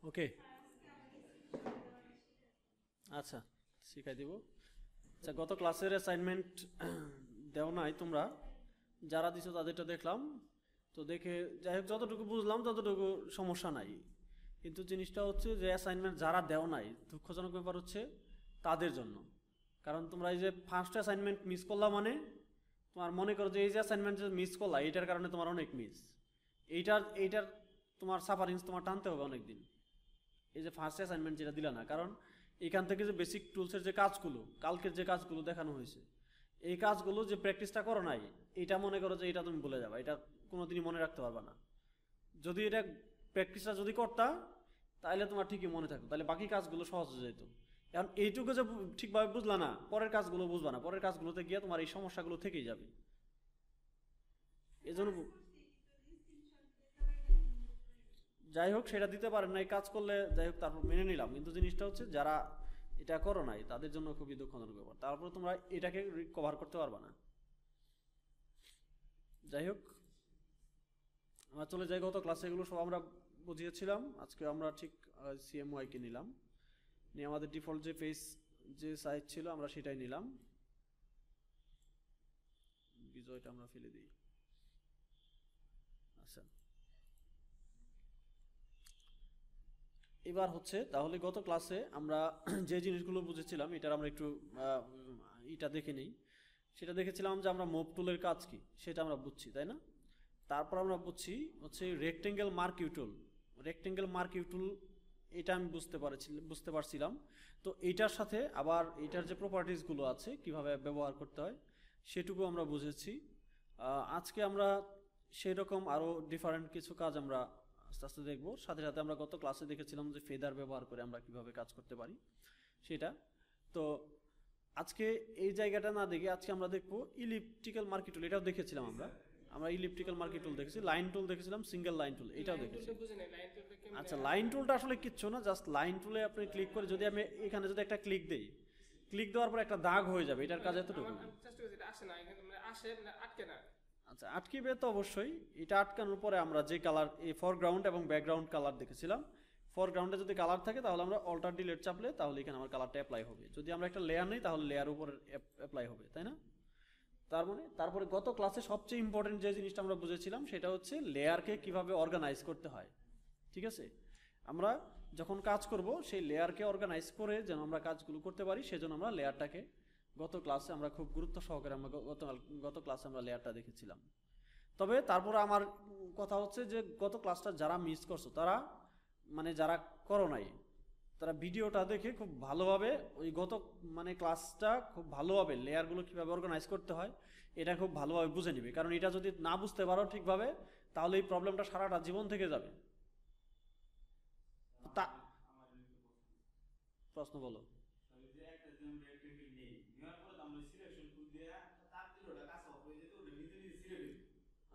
ওকে, আচ্ছা শিখাই দিব। আচ্ছা, গত ক্লাসের অ্যাসাইনমেন্ট দেও নাই তোমরা, যারা দিছো তাদেরটা দেখলাম। তো দেখে যাই হোক যতটুকু বুঝলাম ততটুকু সমস্যা নাই। কিন্তু জিনিসটা হচ্ছে যে অ্যাসাইনমেন্ট যারা দেও নাই, দুঃখজনক ব্যাপার হচ্ছে তাদের জন্য। কারণ তোমরা এই যে ফার্স্ট অ্যাসাইনমেন্ট মিস করলা, মানে তোমার মনে করো যে এই যে অ্যাসাইনমেন্ট যে মিস করলা এইটার কারণে তোমার অনেক মিস। এইটার তোমার সাফারিংস তোমার টানতে হবে অনেক দিন। এই যে ফার্স্ট অ্যাসাইনমেন্ট যেটা দিলা না, কারণ এখান থেকে যে বেসিক টুলসের যে কাজগুলো, কালকের যে কাজগুলো দেখানো হয়েছে, এই কাজগুলো যে প্র্যাকটিসটা করো নাই, এটা মনে করো যে এটা তুমি ভুলে যাবে, এটা কোনোদিনই মনে রাখতে পারবে না। যদি এটা প্র্যাকটিসটা যদি করতা তাহলে তোমার ঠিকই মনে থাকতো, তাহলে বাকি কাজগুলো সহজ হয়ে যেত। এখন এইটুকু যে ঠিকভাবে বুঝলা না, পরের কাজগুলো বুঝবা না, পরের কাজগুলোতে গিয়ে তোমার এই সমস্যাগুলো থেকেই যাবে। এই জন্য যাই হোক সেটা দিতে পারেন না, এই কাজ করলে যাই হোক তারপর মেনে নিলাম, কিন্তু জিনিসটা হচ্ছে যারা এটা করো নাই তাদের জন্য খুবই দুঃখজনক ব্যাপার, তারপরে তোমরা এটাকে রিকভার করতে পারবা না। যাই হোক আমরা চলে যাই, গত ক্লাসে এগুলো সব আমরা বুঝিয়েছিলাম। আজকে আমরা ঠিক সিএমওয়াই কে নিলাম, নিয়ে আমাদের ডিফল্ট যে পেজ যে সাইজ ছিল আমরা সেটাই নিলাম। বিজয়টা আমরা ফেলে দিই। আচ্ছা, এবার হচ্ছে তাহলে গত ক্লাসে আমরা যে জিনিসগুলো বুঝেছিলাম এটার আমরা একটু এটা দেখে নিই। সেটা দেখেছিলাম যে আমরা মুভ টুলের কাজ কি সেটা আমরা বুঝছি, তাই না? তারপর আমরা বুঝছি হচ্ছে রেক্টেঙ্গেল মার্ক ইউটুল। রেক্টেঙ্গেল মার্ক ইউটুল এটা আমি বুঝতে পারছিলাম। তো এইটার সাথে আবার এইটার যে প্রপার্টিসগুলো আছে কিভাবে ব্যবহার করতে হয় সেটুকু আমরা বুঝেছি। আজকে আমরা সেই রকম আরও ডিফারেন্ট কিছু কাজ আমরা আস্তে আস্তে দেখবো। সাথে সাথে আমরা গত ক্লাসে দেখেছিলাম যে ফেদার ব্যবহার করে আমরা কিভাবে কাজ করতে পারি সেটা। তো আজকে এই জায়গাটা না দেখে আজকে আমরা দেখবো ইলিপ্টিক্যাল মার্কি টুল, এটাও দেখেছিলাম আমরা। আমরা ইলিপ্টিক্যাল মার্কি টুল দেখেছি, লাইন টুল দেখেছিলাম, সিঙ্গেল লাইন টুল এটাও দেখেছি। আচ্ছা, লাইন টুলটা আসলে কিচ্ছু না, জাস্ট লাইন টুলে আপনি ক্লিক করে যদি আমি এখানে যদি একটা ক্লিক দেই, ক্লিক দেওয়ার পর একটা দাগ হয়ে যাবে, এটার কাজ এতটুকু। আচ্ছা, আটকিবে তো অবশ্যই। এটা আটকানোর পরে আমরা যে কালার, এই ফরগ্রাউন্ড এবং ব্যাকগ্রাউন্ড কালার দেখেছিলাম, ফরগ্রাউন্ডে যদি কালার থাকে তাহলে আমরা অল্টার ডিলেট চাপলে তাহলে এখানে আমার কালারটা অ্যাপ্লাই হবে। যদি আমরা একটা লেয়ার নেই তাহলে লেয়ার উপর অ্যাপ্লাই হবে, তাই না? তার মানে তারপরে গত ক্লাসে সবচেয়ে ইম্পর্টেন্ট যে জিনিসটা আমরা বুঝেছিলাম সেটা হচ্ছে লেয়ারকে কিভাবে অর্গানাইজ করতে হয়। ঠিক আছে, আমরা যখন কাজ করব সেই লেয়ারকে অর্গানাইজ করে যেন আমরা কাজগুলো করতে পারি, সেজন্য আমরা লেয়ারটাকে গত ক্লাসে আমরা খুব গুরুত্ব সহকারে আমরা গত ক্লাসে আমরা লেয়ারটা দেখেছিলাম। তবে তারপরে আমার কথা হচ্ছে যে গত ক্লাসটা যারা মিস করছো তারা, মানে যারা করো নাই, তারা ভিডিওটা দেখে খুব ভালোভাবে ওই গত মানে ক্লাসটা খুব ভালোভাবে লেয়ারগুলো কীভাবে অর্গানাইজ করতে হয় এটা খুব ভালোভাবে বুঝে নিবে। কারণ এটা যদি না বুঝতে পারো ঠিকভাবে তাহলে এই প্রবলেমটা সারাটা জীবন থেকে যাবে। তা প্রশ্ন বলো।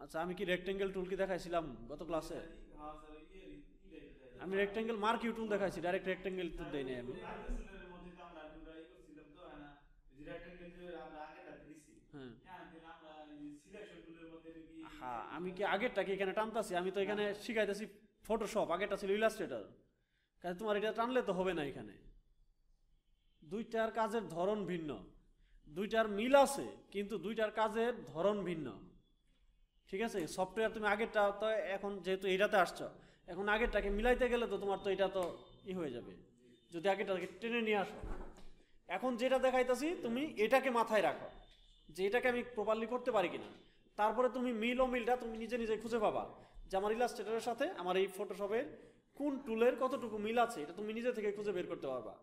আচ্ছা, আমি কি রেক্টেঙ্গেল টুল কি দেখাইছিলাম গত ক্লাসে? আমি রেক্টেঙ্গেল মার্ক ইউ টুল দেখাইছি, ডাইরেক্ট রেক্টেঙ্গেল টুল দেই নাই আমি। হ্যাঁ হ্যাঁ, আমি কি আগেরটাকে এখানে টানতাছি? আমি তো এখানে শিখাইতেছি ফটোশপ, আগেরটা ছিল ইলাস্ট্রেটর। কাজে তোমার এটা টানলে তো হবে না। এখানে দুইটার কাজের ধরন ভিন্ন, দুইটার মিল আছে কিন্তু দুইটার কাজের ধরন ভিন্ন। ঠিক আছে, সফটওয়্যার তুমি আগেরটা তো এখন যেহেতু এইটাতে আসছো, এখন আগেরটাকে মিলাইতে গেলে তো তোমার তো এটা তো হয়ে যাবে যদি আগেরটাকে টেনে নিয়ে আসো। এখন যেটা দেখাইতেছি তুমি এটাকে মাথায় রাখো যে এটাকে আমি প্রপারলি করতে পারি কিনা, তারপরে তুমি মিল ও মিলটা তুমি নিজে নিজে খুঁজে পাবা যে আমার ইলাস্ট্রেটরের সাথে আমার এই ফটোশপের কোন টুলের কতটুকু মিল আছে, এটা তুমি নিজে থেকে খুঁজে বের করতে পারবা।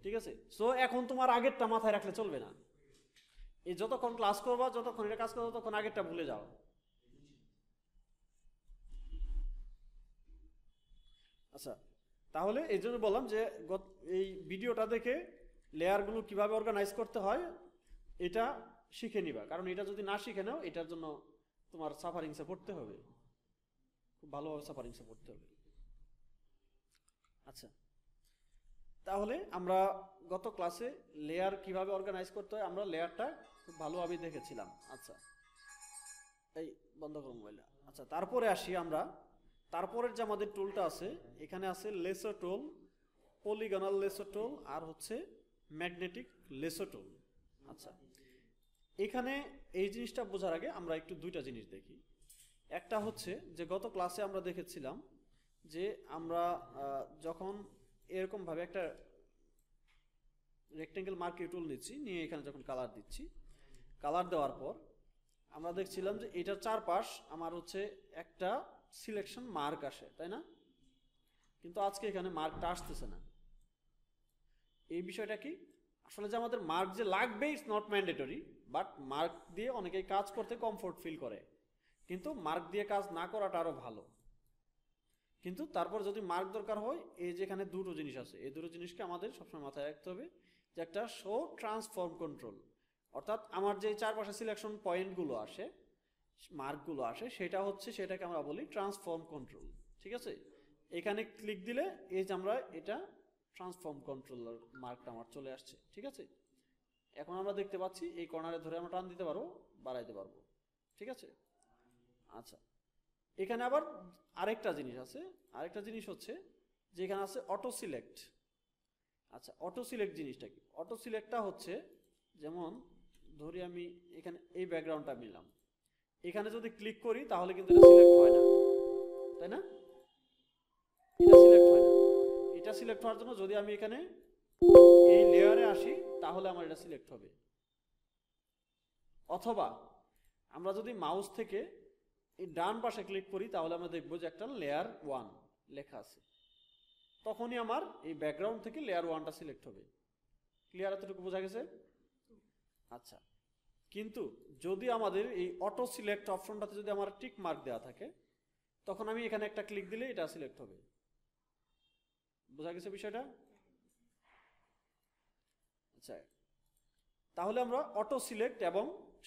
ঠিক আছে, সো এখন তোমার আগেরটা মাথায় রাখলে চলবে না। এই যতক্ষণ ক্লাস করবা, যতক্ষণ এটা কাজ করবো, ততক্ষণ আগেরটা ভুলে যাও। আচ্ছা, তাহলে এই জন্য বললাম যে এই ভিডিওটা দেখে লেয়ারগুলো কিভাবে অর্গানাইজ করতে হয় এটা শিখে নিবা। কারণ এটা যদি না শিখে নাও এটার জন্য তোমার সাফারিংসে পড়তে হবে, খুব ভালোভাবে সাফারিংসে পড়তে হবে। আচ্ছা, তাহলে আমরা গত ক্লাসে লেয়ার কিভাবে অর্গানাইজ করতে হয় আমরা লেয়ারটা খুব ভালোভাবে দেখেছিলাম। আচ্ছা, এই বন্ধ করো মোবাইলটা। আচ্ছা, তারপরে আসি আমরা, তারপরের যে আমাদের টুলটা আছে, এখানে আছে লেসো টুল, পলিগনাল লেসো টুল, আর হচ্ছে ম্যাগনেটিক লেসো টুল। আচ্ছা, এখানে এই জিনিসটা বোঝার আগে আমরা একটু দুইটা জিনিস দেখি। একটা হচ্ছে যে গত ক্লাসে আমরা দেখেছিলাম যে আমরা যখন এরকমভাবে একটা রেক্টেঙ্গেল মার্কিং টুল নিচ্ছি, নিয়ে এখানে যখন কালার দিচ্ছি, কালার দেওয়ার পর আমরা দেখছিলাম যে এটার চারপাশ আমার হচ্ছে একটা সিলেকশন মার্ক আসে, তাই না? কিন্তু আজকে এখানে মার্কটা আসতেছে না। এই বিষয়টা কি? আসলে যে আমাদের মার্ক যে লাগবে it's not mandatory, but mark দিয়ে অনেকেই কাজ করতে কমফোর্ট ফিল করে, কিন্তু মার্ক দিয়ে কাজ না করাটা আরও ভালো। কিন্তু তারপর যদি মার্ক দরকার হয়, এই যেখানে দুটো জিনিস আছে, এই দুটো জিনিসকে আমাদের সবসময় মাথায় রাখতে হবে, যে একটা শো ট্রান্সফর্ম কন্ট্রোল, অর্থাৎ আমার যে চারপাশে সিলেকশন পয়েন্টগুলো আসে, মার্কগুলো আসে, সেটাকে আমরা বলি ট্রান্সফর্ম কন্ট্রোল। ঠিক আছে, এখানে ক্লিক দিলে এই যে আমরা এটা ট্রান্সফর্ম কন্ট্রোলার মার্কটা আমার চলে আসছে। ঠিক আছে, এখন আমরা দেখতে পাচ্ছি এই কর্নারে ধরে আমরা টান দিতে পারবো, বাড়াইতে পারবো। ঠিক আছে, আচ্ছা, এখানে আবার আরেকটা জিনিস আছে। আরেকটা জিনিস হচ্ছে যে এখানে আছে অটো সিলেক্ট। আচ্ছা, অটো সিলেক্ট জিনিসটা কি? অটো সিলেক্টটা হচ্ছে, যেমন ধরি আমি এখানে এই ব্যাকগ্রাউন্ডটা নিলাম, এখানে যদি ক্লিক করি তাহলে কিন্তু এটা সিলেক্ট হয় না, তাই না? এটা সিলেক্ট হয় না। এটা সিলেক্ট হওয়ার জন্য যদি আমি এখানে এই লেয়ারে আসি তাহলে আমার এটা সিলেক্ট হবে। অথবা আমরা যদি মাউস থেকে এই ডান পাশে ক্লিক করি তাহলে আমরা দেখবো যে একটা লেয়ার 1 লেখা আছে, তখনই আমার এই ব্যাকগ্রাউন্ড থেকে লেয়ার 1টা সিলেক্ট হবে। ক্লিয়ার? এতটুকু বোঝা গেছে? আচ্ছা, কিন্তু যদি আমাদের এই অটো সিলেক্ট অপশনটাতে যদি আমার টিক মার্ক দেওয়া থাকে, তখন আমি এখানে একটা ক্লিক দিলে এটা সিলেক্ট হবে। বোঝা গেছে বিষয়টা? আচ্ছা, তাহলে আমরা অটো সিলেক্ট এবং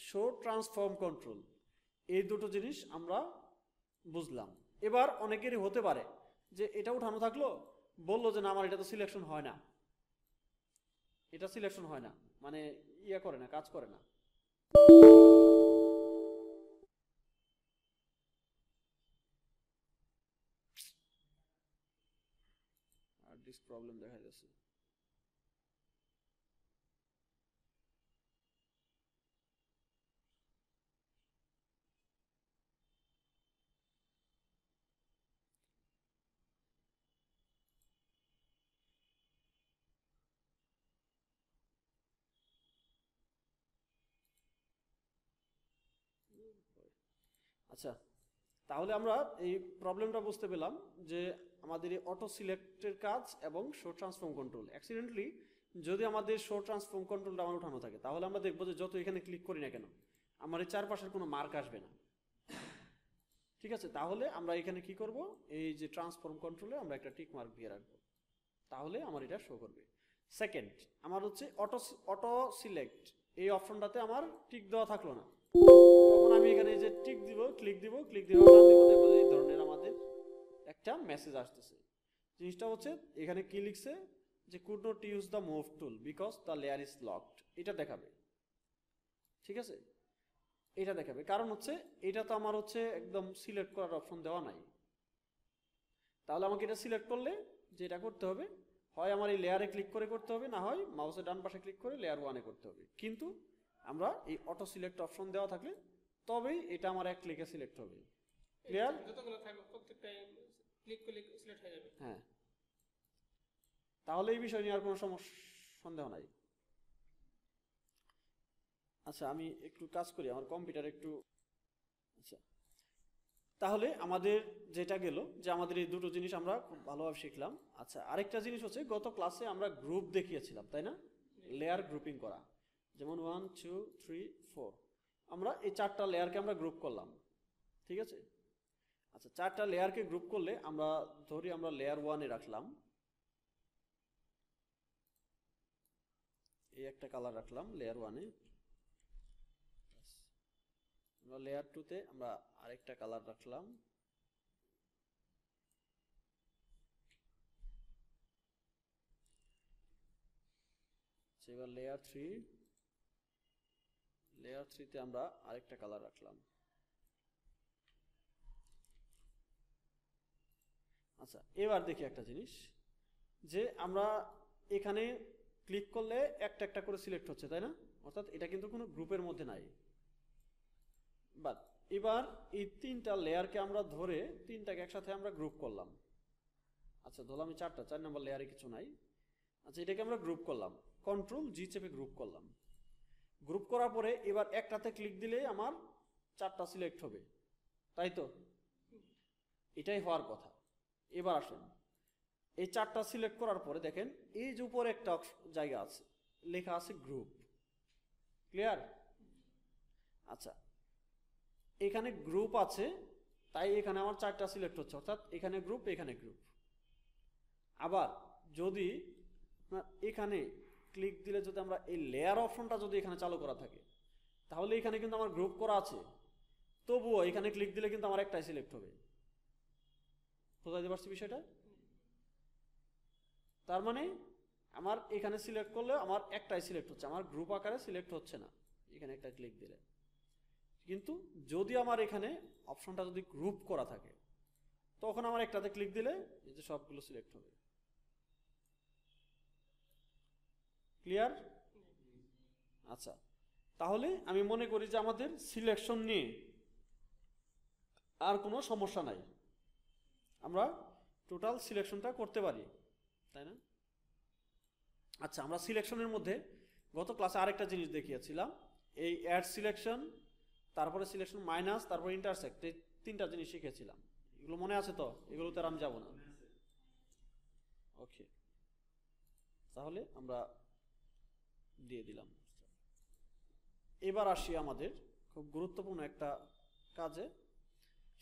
শো ট্রান্সফর্ম কন্ট্রোল এই দুটো জিনিস আমরা বুঝলাম। এবার অনেকেরই হতে পারে যে এটা উঠানো থাকলো, বললো যে না আমার এটা তো সিলেকশন হয় না, এটা সিলেকশন হয় না, মানে ইয়া করে না, কাজ করে না। আর ডিস্ক প্রবলেম দেখা যাচ্ছে। আচ্ছা, তাহলে আমরা এই প্রবলেমটা বুঝতে পেলাম যে আমাদের এই অটো সিলেক্টের কাজ এবং শো ট্রান্সফর্ম কন্ট্রোল। অ্যাক্সিডেন্টলি যদি আমাদের শো ট্রান্সফর্ম কন্ট্রোলটা আমার উঠানো থাকে, তাহলে আমরা দেখবো যে যত এখানে ক্লিক করি না কেন আমার এই চারপাশের কোনো মার্ক আসবে না। ঠিক আছে, তাহলে আমরা এখানে কি করব, এই যে ট্রান্সফর্ম কন্ট্রোলে আমরা একটা টিক মার্ক দিয়ে রাখবো, তাহলে আমার এটা শো করবে। সেকেন্ড, আমার হচ্ছে অটো সিলেক্ট এই অপশনটাতে আমার টিক দেওয়া থাকলো না, তখন আমি এখানে যে টিক দিব, ক্লিক দিব, টান দিব, দেখবো যে এই ধরনের আমাদের একটা মেসেজ আসতেছে। জিনিসটা হচ্ছে এখানে কি লিখছে যে could not use the move tool because the layer is locked, এটা দেখাবে। ঠিক আছে, এটা দেখাবে, কারণ হচ্ছে এটা তো আমার হচ্ছে একদম সিলেক্ট করার অপশন দেওয়া নাই। তাহলে আমাকে এটা সিলেক্ট করলে যেটা করতে হবে, হয় আমার এই লেয়ারে ক্লিক করে করতে হবে, না হয় মাউসের ডান পাশে ক্লিক করে লেয়ার 1-এ করতে হবে। কিন্তু আমরা এই অটো সিলেক্ট অপশন দেওয়া থাকলে তবেই এটা আমার এক ক্লিকে সিলেক্ট হবে। ক্লিয়ার? যতগুলো থাকবে প্রত্যেকটাই ক্লিক করলে সিলেক্ট হয়ে যাবে। হ্যাঁ, তাহলে এই বিষয় নিয়ে আর কোনো সন্দেহ নাই। আচ্ছা, আমি একটু কাজ করি, আমার কম্পিউটার একটু। আচ্ছা, তাহলে আমাদের যেটা গেল যে আমাদের এই দুটো জিনিস আমরা খুব ভালোভাবে শিখলাম। আচ্ছা, আরেকটা জিনিস হচ্ছে গত ক্লাসে আমরা গ্রুপ দেখিয়েছিলাম, তাই না? লেয়ার গ্রুপিং করা, যেমন 1 2 3 4 আমরা এই 4টা লেয়ারকে আমরা গ্রুপ করলাম। ঠিক আছে, আচ্ছা, 4টা লেয়ারকে গ্রুপ করলে আমরা ধরি আমরা লেয়ার 1-এ রাখলাম, এই একটা কালার রাখলাম লেয়ার 1-এ। আমরা লেয়ার 2-তে আমরা আরেকটা কালার রাখলাম। এবার লেয়ার 3-তে আমরা আরেকটা কালার রাখলাম। আচ্ছা, এবার দেখি একটা জিনিস, যে আমরা এখানে ক্লিক করলে একটা একটা করে সিলেক্ট হচ্ছে, তাই না? অর্থাৎ এটা কিন্তু কোনো গ্রুপের মধ্যে নাই। বাট এবার এই তিনটা লেয়ারকে আমরা ধরে তিনটাকে একসাথে আমরা গ্রুপ করলাম। আচ্ছা, ধরলাম এই 4 নম্বর লেয়ারে কিছু নাই। আচ্ছা, এটাকে আমরা গ্রুপ করলাম, কন্ট্রোল জি চেপে গ্রুপ করলাম। গ্রুপ করার পরে এবার একটাতে ক্লিক দিলেই আমার 4টা সিলেক্ট হবে, তাই তো? এটাই হওয়ার কথা। এবার আসেন, এই 4টা সিলেক্ট করার পরে দেখেন এই যে উপরে একটা জায়গা আছে, লেখা আছে গ্রুপ। ক্লিয়ার? আচ্ছা, এখানে গ্রুপ আছে, তাই এখানে আমার 4টা সিলেক্ট হচ্ছে, অর্থাৎ এখানে গ্রুপ, এখানে গ্রুপ। আবার যদি এখানে ক্লিক দিলে যদি আমরা এই লেয়ার অপশনটা যদি এখানে চালু করা থাকে, তাহলে এখানে কিন্তু আমার গ্রুপ করা আছে, তবুও এখানে ক্লিক দিলে কিন্তু আমার একটাই সিলেক্ট হবে। বুঝতে পারছি বিষয়টা? তার মানে আমার এখানে সিলেক্ট করলে আমার একটাই সিলেক্ট হচ্ছে, আমার গ্রুপ আকারে সিলেক্ট হচ্ছে না এখানে একটা ক্লিক দিলে। কিন্তু যদি আমার এখানে অপশনটা যদি গ্রুপ করা থাকে, তখন আমার একটাতে ক্লিক দিলে এই যে সবগুলো সিলেক্ট হবে। ক্লিয়ার? আচ্ছা, তাহলে আমি মনে করি যে আমাদের সিলেকশন নিয়ে আর কোনো সমস্যা নাই, আমরা টোটাল সিলেকশনটা করতে পারি, তাই না? আচ্ছা, আমরা সিলেকশনের মধ্যে গত ক্লাসে আরেকটা জিনিস দেখিয়েছিলাম, এই অ্যাড সিলেকশন, তারপরে সিলেকশন মাইনাস, তারপরে ইন্টারসেক্ট, এই 3টা জিনিস শিখেছিলাম। এগুলো মনে আছে তো? এগুলোতে আর আমি যাব না। ওকে, তাহলে আমরা দিয়ে দিলাম। এবার আসি আমাদের খুব গুরুত্বপূর্ণ একটা কাজে,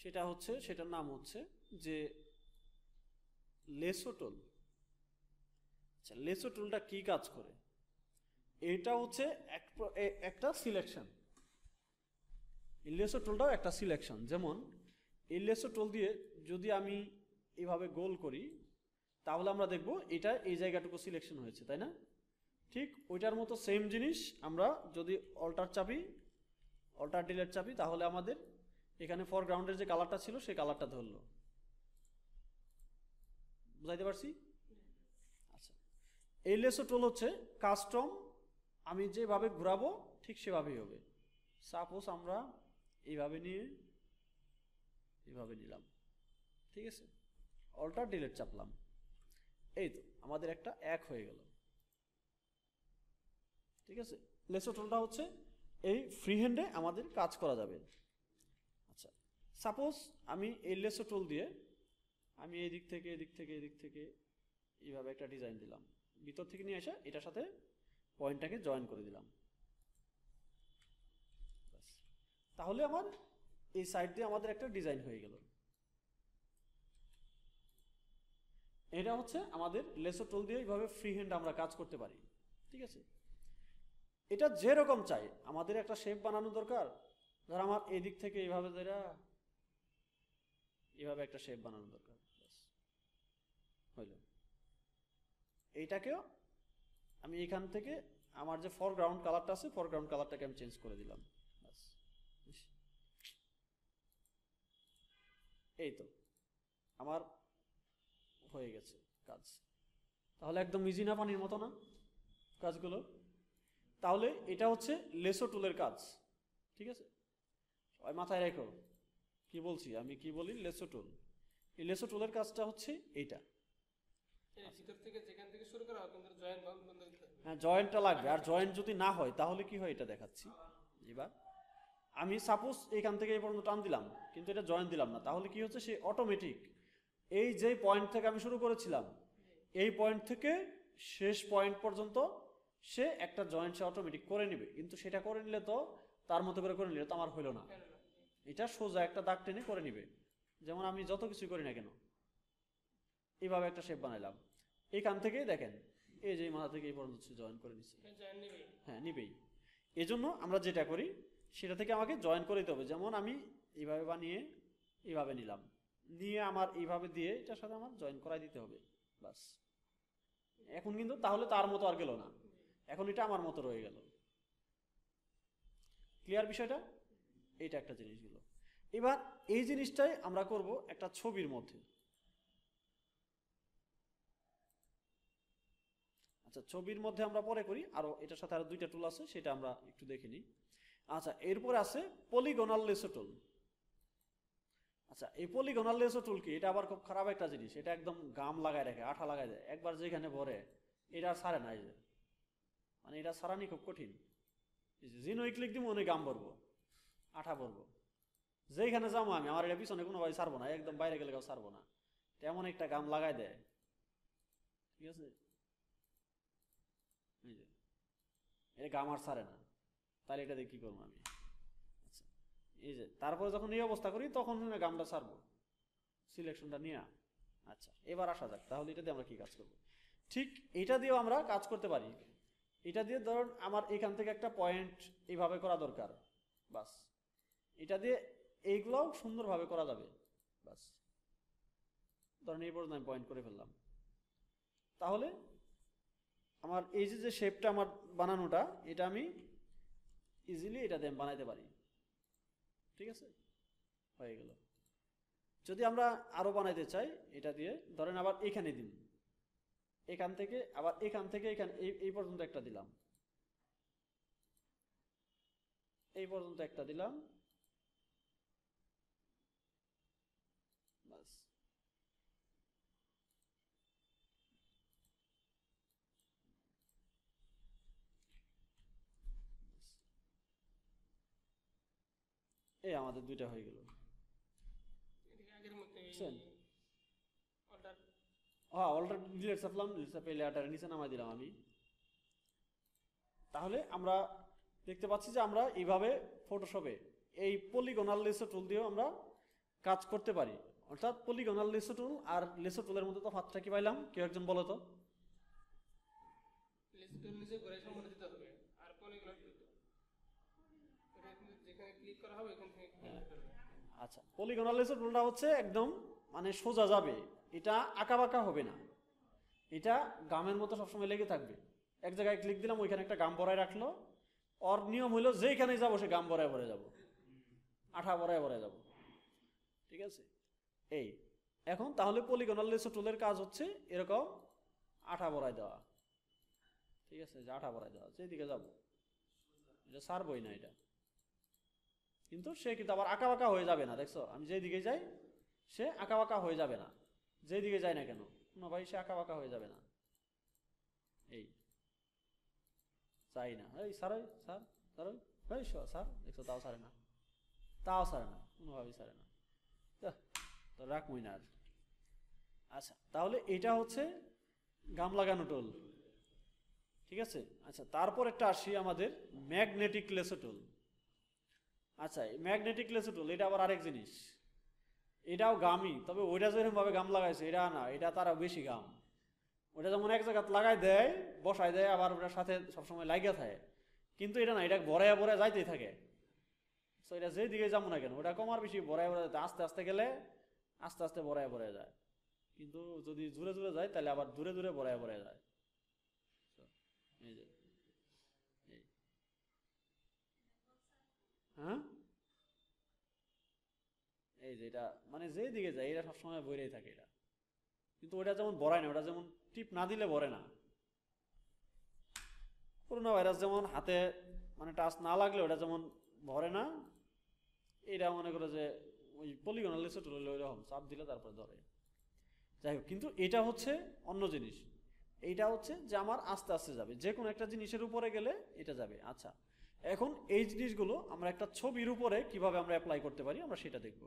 সেটার নাম হচ্ছে যে লেসো টুল। আচ্ছা, লেসো টুলটা কি কাজ করে? এটা হচ্ছে একটা সিলেকশন। লেসো টুলটাও একটা সিলেকশন। যেমন এই লেসো টুল দিয়ে যদি আমি এভাবে গোল করি, তাহলে আমরা দেখব এটা এই জায়গাটুকু সিলেকশন হয়েছে, তাই না? ঠিক ওইটার মতো সেম জিনিস আমরা যদি অল্টার ডিলেট চাপি, তাহলে আমাদের এখানে ফরগ্রাউন্ডের যে কালারটা ছিল সেই কালারটা ধরলো। বুঝাইতে পারছি? আচ্ছা, এই লেসো টুল হচ্ছে কাস্টম, আমি যেভাবে ঘোরাবো ঠিক সেভাবেই হবে। সাপোজ আমরা এইভাবে নিয়ে এইভাবে নিলাম, ঠিক আছে? অল্টার ডিলেট চাপলাম, এই তো আমাদের একটা এক হয়ে গেল। ঠিক আছে, লেসো টুলটা হচ্ছে এই ফ্রি হ্যান্ডে আমাদের কাজ করা যাবে। আচ্ছা, সাপোজ আমি এই লেসো টুল দিয়ে আমি এদিক থেকে এইভাবে একটা ডিজাইন দিলাম, ভিতর থেকে নিয়ে এসে এটার সাথে পয়েন্টটাকে জয়েন করে দিলাম। তাহলে আমার এই সাইড দিয়ে আমাদের একটা ডিজাইন হয়ে গেল। এটা হচ্ছে আমাদের লেসো টুল দিয়ে এইভাবে ফ্রি হ্যান্ড আমরা কাজ করতে পারি। ঠিক আছে, এটা যেরকম চাই, আমাদের একটা শেপ বানানো দরকার, ধর আমার এদিক থেকে এইভাবে এইভাবে একটা শেপ বানানো দরকার, হইল। এইটাকেও আমি এখান থেকে আমার যে ফরগ্রাউন্ড কালারটা আছে, ফরগ্রাউন্ড কালারটাকে আমি চেঞ্জ করে দিলাম। এই তো আমার হয়ে গেছে কাজ। তাহলে একদম ইজি না, পানির মতো না কাজগুলো? তাহলে এটা হচ্ছে লেসো টুলের কাজ। ঠিক আছে, সবাই মাথায় রেখো কি বলছি, আমি কি বলি, লেসো টুল। এই লেসো টুলের কাজটা হচ্ছে এইটা। ভিতর থেকে যেখান থেকে শুরু করা হয় কিন্তু জয়েন্ট বন্ধ দিতে হবে। হ্যাঁ, জয়েন্টটা লাগবে। আর জয়েন্ট যদি না হয় তাহলে কি হয় এটা দেখাচ্ছি। এবার আমি সাপোজ এখান থেকে এই পর্যন্ত টান দিলাম, কিন্তু এটা জয়েন্ট দিলাম না, তাহলে কি হচ্ছে, সে অটোমেটিক এই যে পয়েন্ট থেকে আমি শুরু করেছিলাম, এই পয়েন্ট থেকে শেষ পয়েন্ট পর্যন্ত সে একটা জয়েন্ট সে অটোমেটিক করে নেবে। কিন্তু সেটা করে নিলে তো, তার মতো করে নিলে তো আমার হইলো না। এটা সোজা একটা দাগ টেনে করে নিবে। যেমন আমি যত কিছু করি না কেন, এইভাবে একটা শেপ বানাইলাম, এখান থেকেই দেখেন এই যে মাথা থেকে এই পর্যন্ত জয়েন করে নিচ্ছে। হ্যাঁ, নিবেই। এজন্য আমরা যেটা করি সেটা থেকে আমাকে জয়েন করে দিতে হবে। যেমন আমি এইভাবে বানিয়ে এইভাবে নিলাম, নিয়ে আমার এইভাবে দিয়ে এটার সাথে আমার জয়েন করাই দিতে হবে, বাস। এখন কিন্তু তাহলে তার মতো আর গেল না, এখন এটা আমার মতো রয়ে গেল। ক্লিয়ার বিষয়টা? এইটা একটা জিনিসগুলো। এবার এই জিনিসটাই আমরা করব একটা ছবির মধ্যে। আচ্ছা, ছবির মধ্যে আমরা পরে করি, আরো এটার সাথে আরো দুইটা টুল আছে, সেটা আমরা একটু দেখে নিই। আচ্ছা, এরপরে আছে পলিগনাল লেসো টুল। আচ্ছা, এই পলিগনাল লেসো টুল কি? এটা আবার খুব খারাপ একটা জিনিস। এটা একদম গাম লাগায় রাখে, আঠা লাগায় দেয়, একবার যেখানে ভরে এটা আর ছাড়ে না। এই যে মানে এটা ছাড়ানি খুব কঠিন। জিনোই ক্লিক দিব, অনেক গাম ভরবো, আঠা ভরবো, যেখানে যাবো আমি, আমার এটা পিছনে কোনোভাবে ছাড়বো না, একদম বাইরে গেলে ছাড়বো না, তেমন একটা গাম লাগায় দেয়। ঠিক আছে, এই যে এটা গাম আর ছাড়ে না, তাহলে এটা দিয়ে কি করবো আমি? আচ্ছা, এই যে তারপরে যখন এই অবস্থা করি তখন গামটা ছাড়বো, সিলেকশনটা নিয়ে। আচ্ছা, এবার আসা যাক তাহলে এটা দিয়ে আমরা কি কাজ করব। ঠিক এটা দিয়েও আমরা কাজ করতে পারি। এটা দিয়ে ধরুন আমার এখান থেকে একটা পয়েন্ট এইভাবে করা দরকার, বাস। এটা দিয়ে এইগুলোও সুন্দরভাবে করা যাবে, বাস। ধরুন এই পর্যন্ত আমি পয়েন্ট করে ফেললাম, তাহলে আমার এই যে শেপটা আমার বানানোটা, এটা আমি ইজিলি এটা দিয়ে বানাইতে পারি। ঠিক আছে, হয়ে গেল। যদি আমরা আরো বানাইতে চাই এটা দিয়ে, ধরেন আবার এখানে দিন, এখান থেকে আবার এখান থেকে এখানে এই পর্যন্ত একটা দিলাম, এই পর্যন্ত একটা দিলাম, বাস। এই আমাদের দুইটা হয়ে গেল। এদিকে আগের মতো বুঝছেন? অর্ডার হ্যাঁ, অল্টার ডিলেট চাপলাম, ডিলেট চাপে লেয়ারটার নিচে নামাই দিলাম আমি। তাহলে আমরা দেখতে পাচ্ছি যে আমরা এইভাবে ফটোশপে এই পলিগনাল লেসো টুল দিয়েও আমরা কাজ করতে পারি। অর্থাৎ পলিগনাল লেসো টুল আর লেসো টুলের মধ্যে তফাৎটা কি পাইলাম, কেউ একজন বলো তো? লিস্ট নিজে করে সম্পূর্ণ দিতে হবে, আর পলিগনাল যেখানে ক্লিক করা হবে এখান থেকে ক্লিক করবে। আচ্ছা, পলিগনাল লেসো টুলটা হচ্ছে একদম মানে সোজা যাবে, এটা আঁকা বাঁকা হবে না, এটা গামের মতো সবসময় লেগে থাকবে। এক জায়গায় ক্লিক দিলাম, ওইখানে একটা গাম ভরায় রাখলো, ওর নিয়ম হইলো যেখানে যাবো সে গাম ভরায় ভরে যাবো, আঠা ভরায় ভরে যাবো। ঠিক আছে, এই এখন তাহলে পলিগনাল লেসো টুলের কাজ হচ্ছে এরকম আঠা ভরায় দেওয়া। ঠিক আছে, যে আঠা ভরায় দেওয়া, যেদিকে যাবো এটা ছাড়বই না এটা, কিন্তু সে কিন্তু আবার আঁকা বাঁকা হয়ে যাবে না। দেখছো, আমি যেদিকে যাই সে আঁকা বাঁকা হয়ে যাবে না, যেদিকে যাই না কেন কোনো ভাই সে আঁকা বাঁকা হয়ে যাবে না। এই চাই না, এই স্যার, ওই স্যার, স্যার, ওই স্যার, দেখছো তাও ছাড়ে না, তাও ছাড়ে না, কোনোভাবেই ছাড়ে না, তো রাখবই না আর। আচ্ছা, তাহলে এটা হচ্ছে গাম লাগানো টুল। ঠিক আছে, আচ্ছা তারপর একটা আসি আমাদের ম্যাগনেটিক লেসো টুল। আচ্ছা, এই ম্যাগনেটিক লেসো টুল এটা আবার আরেক জিনিস, এটাও গামই, তবে ওইটা যেরকম ভাবে গাম লাগাইছে এটা না, এটা তারা বেশি গাম। ওটা যেমন এক জায়গায় লাগাই দেয়, বসাই দেয়, আবার ওটার সাথে সবসময় লাগিয়ে থাকে, কিন্তু এটা না, এটা ভরাইয়া ভরাইয়া যাইতেই থাকে। তো এটা যেদিকে যাবো না কেন ওটা কমার বেশি ভরাইয়া ভরাই আস্তে আস্তে গেলে আস্তে আস্তে ভরাইয়া ভরাইয়া যায়, কিন্তু যদি জোরে জোরে যায় তাহলে আবার দূরে দূরে ভরাইয়া ভরাইয়া যায়। এই যে এই, হ্যাঁ, এই যে এটা মানে যেদিকে যায় এটা সবসময় বইরেই থাকে এটা, কিন্তু ওটা যেমন ভরায় না, ওটা যেমন টিপ না দিলে ভরে না। করোনা ভাইরাস যেমন হাতে মানে টাচ না লাগলে ওটা যেমন ভরে না, এটা মনে করে যে ওই পলিগনাল লেসো টুল হলে ওইরকম চাপ দিলে তারপরে ধরে। যাই হোক, কিন্তু এটা হচ্ছে অন্য জিনিস, এইটা হচ্ছে যে আমার আস্তে আস্তে যাবে, যে কোনো একটা জিনিসের উপরে গেলে এটা যাবে। আচ্ছা, এখন এই জিনিসগুলো আমরা একটা ছবির উপরে কিভাবে আমরা অ্যাপ্লাই করতে পারি আমরা সেটা দেখব।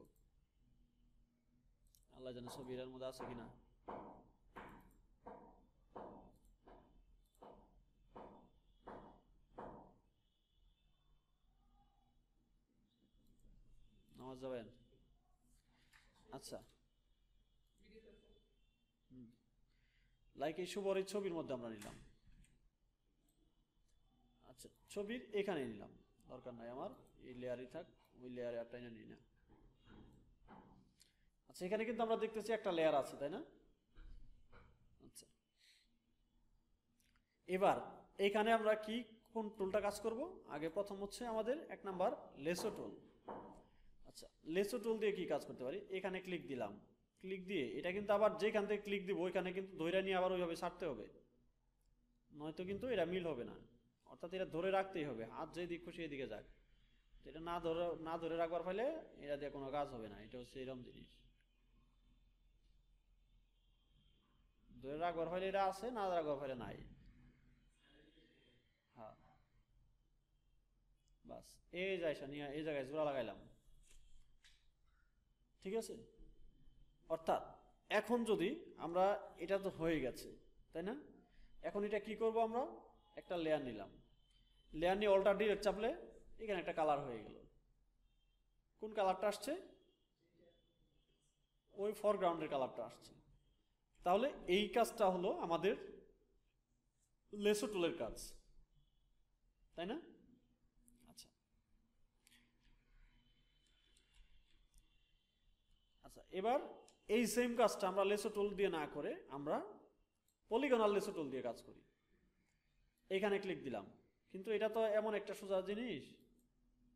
আল্লাহ জানে ছবির মধ্যে আছে কিনা। নামাজ যাবেন? আচ্ছা, লাইক এই শুভর এই ছবির মধ্যে আমরা নিলাম। আচ্ছা, ছবির এখানে নিলাম, দরকার নাই আমার, এই লেয়ারই থাক, ওই লেয়ারে আর টাইনা নিই না। আচ্ছা, এখানে কিন্তু আমরা দেখতেছি একটা লেয়ার আছে, তাই না? আচ্ছা, এবার এখানে আমরা কি কোন টুলটা কাজ করব? আগে প্রথম হচ্ছে আমাদের এক নাম্বার লেসো টুল। আচ্ছা, লেসো টুল দিয়ে কি কাজ করতে পারি? এখানে ক্লিক দিলাম, ক্লিক দিয়ে এটা কিন্তু আবার যেখান থেকে ক্লিক দিব ওইখানে কিন্তু ধইরা নিয়ে আবার ওইভাবে ছাড়তে হবে। নয়তো কিন্তু এটা মিল হবে না, অর্থাৎ এটা ধরে রাখতেই হবে, হাত যেদিক খুশি এদিকে যাক। এটা না ধরে রাখবার ফলে এটা দিয়ে কোনো কাজ হবে না, এটা হচ্ছে এরকম জিনিস। ধরে রাখবার ফলে এটা আছে, না রাখবার ফলে নাই। হ্যাঁ, বাস এই যাইসা নিয়ে এই জায়গায় জোড়া লাগাইলাম, ঠিক আছে। অর্থাৎ এখন যদি আমরা, এটা তো হয়ে গেছে তাই না, এখন এটা কি করব, আমরা একটা লেয়ার নিলাম, লেয়ার নিয়ে অল্টার ডিরেক্ট চাপলে এখানে একটা কালার হয়ে গেল। কোন কালারটা আসছে? ওই ফরগ্রাউন্ডের কালারটা আসছে। তাহলে এই কাজটা হলো আমাদের লেসো টুলের কাজ, তাই না? আচ্ছা আচ্ছা, এবার এই সেম কাজটা আমরা লেসো টুল দিয়ে না করে আমরা পলিগনাল লেসো টুল দিয়ে কাজ করি। এখানে ক্লিক দিলাম, কিন্তু এটা তো এমন একটা সোজা জিনিস,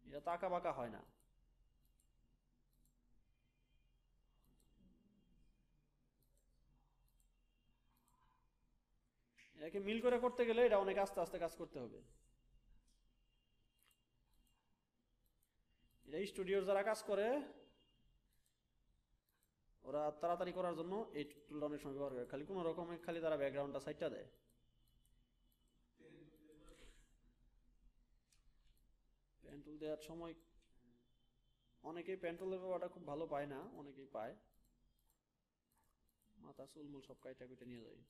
এটা তো আঁকা বাঁকা হয় না। এটাকে মিল করে করতে গেলে এটা অনেক আস্তে আস্তে কাজ করতে হবে। এটা স্টুডিওর যারা কাজ করে ওরা তাড়াতাড়ি করার জন্য এই টুলটা অনেক সময় ব্যবহার করে, খালি কোনো রকমে খালি তারা ব্যাকগ্রাউন্ডটা সাইডটা দেয়। পেন টুল দেওয়ার সময় অনেকেই পেন টুলের ব্যবহারটা খুব ভালো পায় না, অনেকেই পায়, মাথা চুলমুল সব কাইটা কুইটা নিয়ে যায়।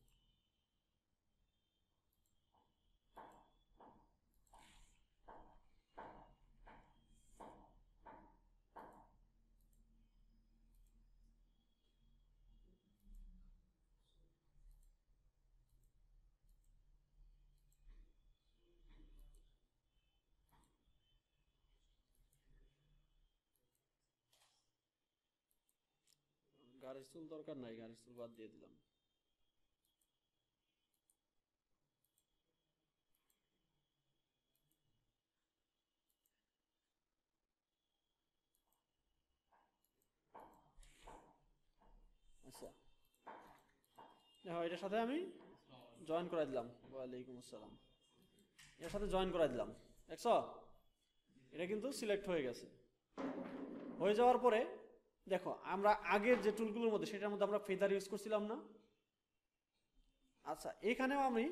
গাড়ির চুল দরকার নাই, গাড়ির চুল বাদ দিয়ে দিলাম। আচ্ছা দেখো, এটার সাথে আমি জয়েন করে দিলাম। ওয়ালাইকুম আসসালাম। এর সাথে জয়েন করে দিলাম, দেখছো এটা কিন্তু সিলেক্ট হয়ে গেছে। হয়ে যাওয়ার পরে দেখো, আমরা আগের যে টুলগুলোর মধ্যে সেটার মধ্যে আমরা ফেদার ইউজ করছিলাম না? আচ্ছা, এখানেও আমি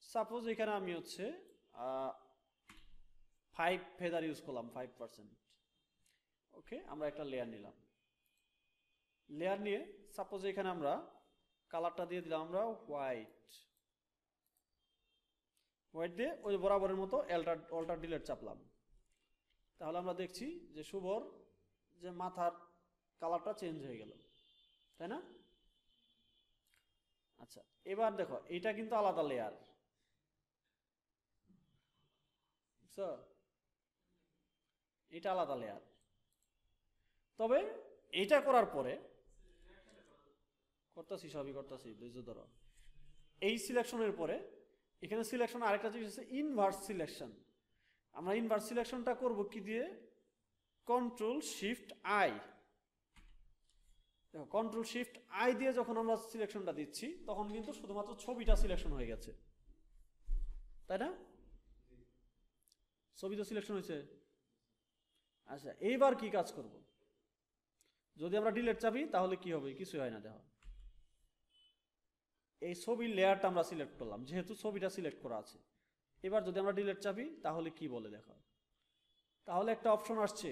সাপোজ এখানে আমি হচ্ছে 5 ফেদার ইউজ করলাম, 5%। ওকে, আমরা একটা লেয়ার নিলাম, লেয়ার নিয়ে সাপোজ এখানে আমরা কালারটা দিয়ে দিলাম আমরা হোয়াইট, হোয়াইট দিয়ে ওই বরাবরের মতো অল্টার ডিলেট চাপলাম। তাহলে আমরা দেখছি যে শুভর যে মাথার কালারটা চেঞ্জ হয়ে গেল, তাই না? আচ্ছা, এবার দেখো এটা কিন্তু আলাদা লেয়ার, বুঝছো? এটা আলাদা লেয়ার। তবে এটা করার পরে করতেছি, সবই করতেছি, ধৈর্য ধরো। এই সিলেকশনের পরে এখানে সিলেকশন আরেকটা জিনিস আছে, ইনভার্স সিলেকশন। আমরা ইনভার্স সিলেকশনটা করব কি দিয়ে? Control shift I. দেখো, কন্ট্রোল শিফট আই দিয়ে যখন আমরা সিলেকশনটা দিচ্ছি তখন কিন্তু শুধুমাত্র ছবিটা সিলেকশন হয়ে গেছে, তাই না? ছবি তো সিলেকশন হয়েছে। আচ্ছা, এইবার কি কাজ করব? যদি আমরা ডিলেট চাপি তাহলে কি হবে? কিছু হয় না। দেখো, এই ছবির লেয়ারটা আমরা সিলেক্ট করলাম, যেহেতু ছবিটা সিলেক্ট করা আছে। এবার যদি আমরা ডিলেট চাপি তাহলে কি বলে দেখো, তাহলে একটা অপশন আসছে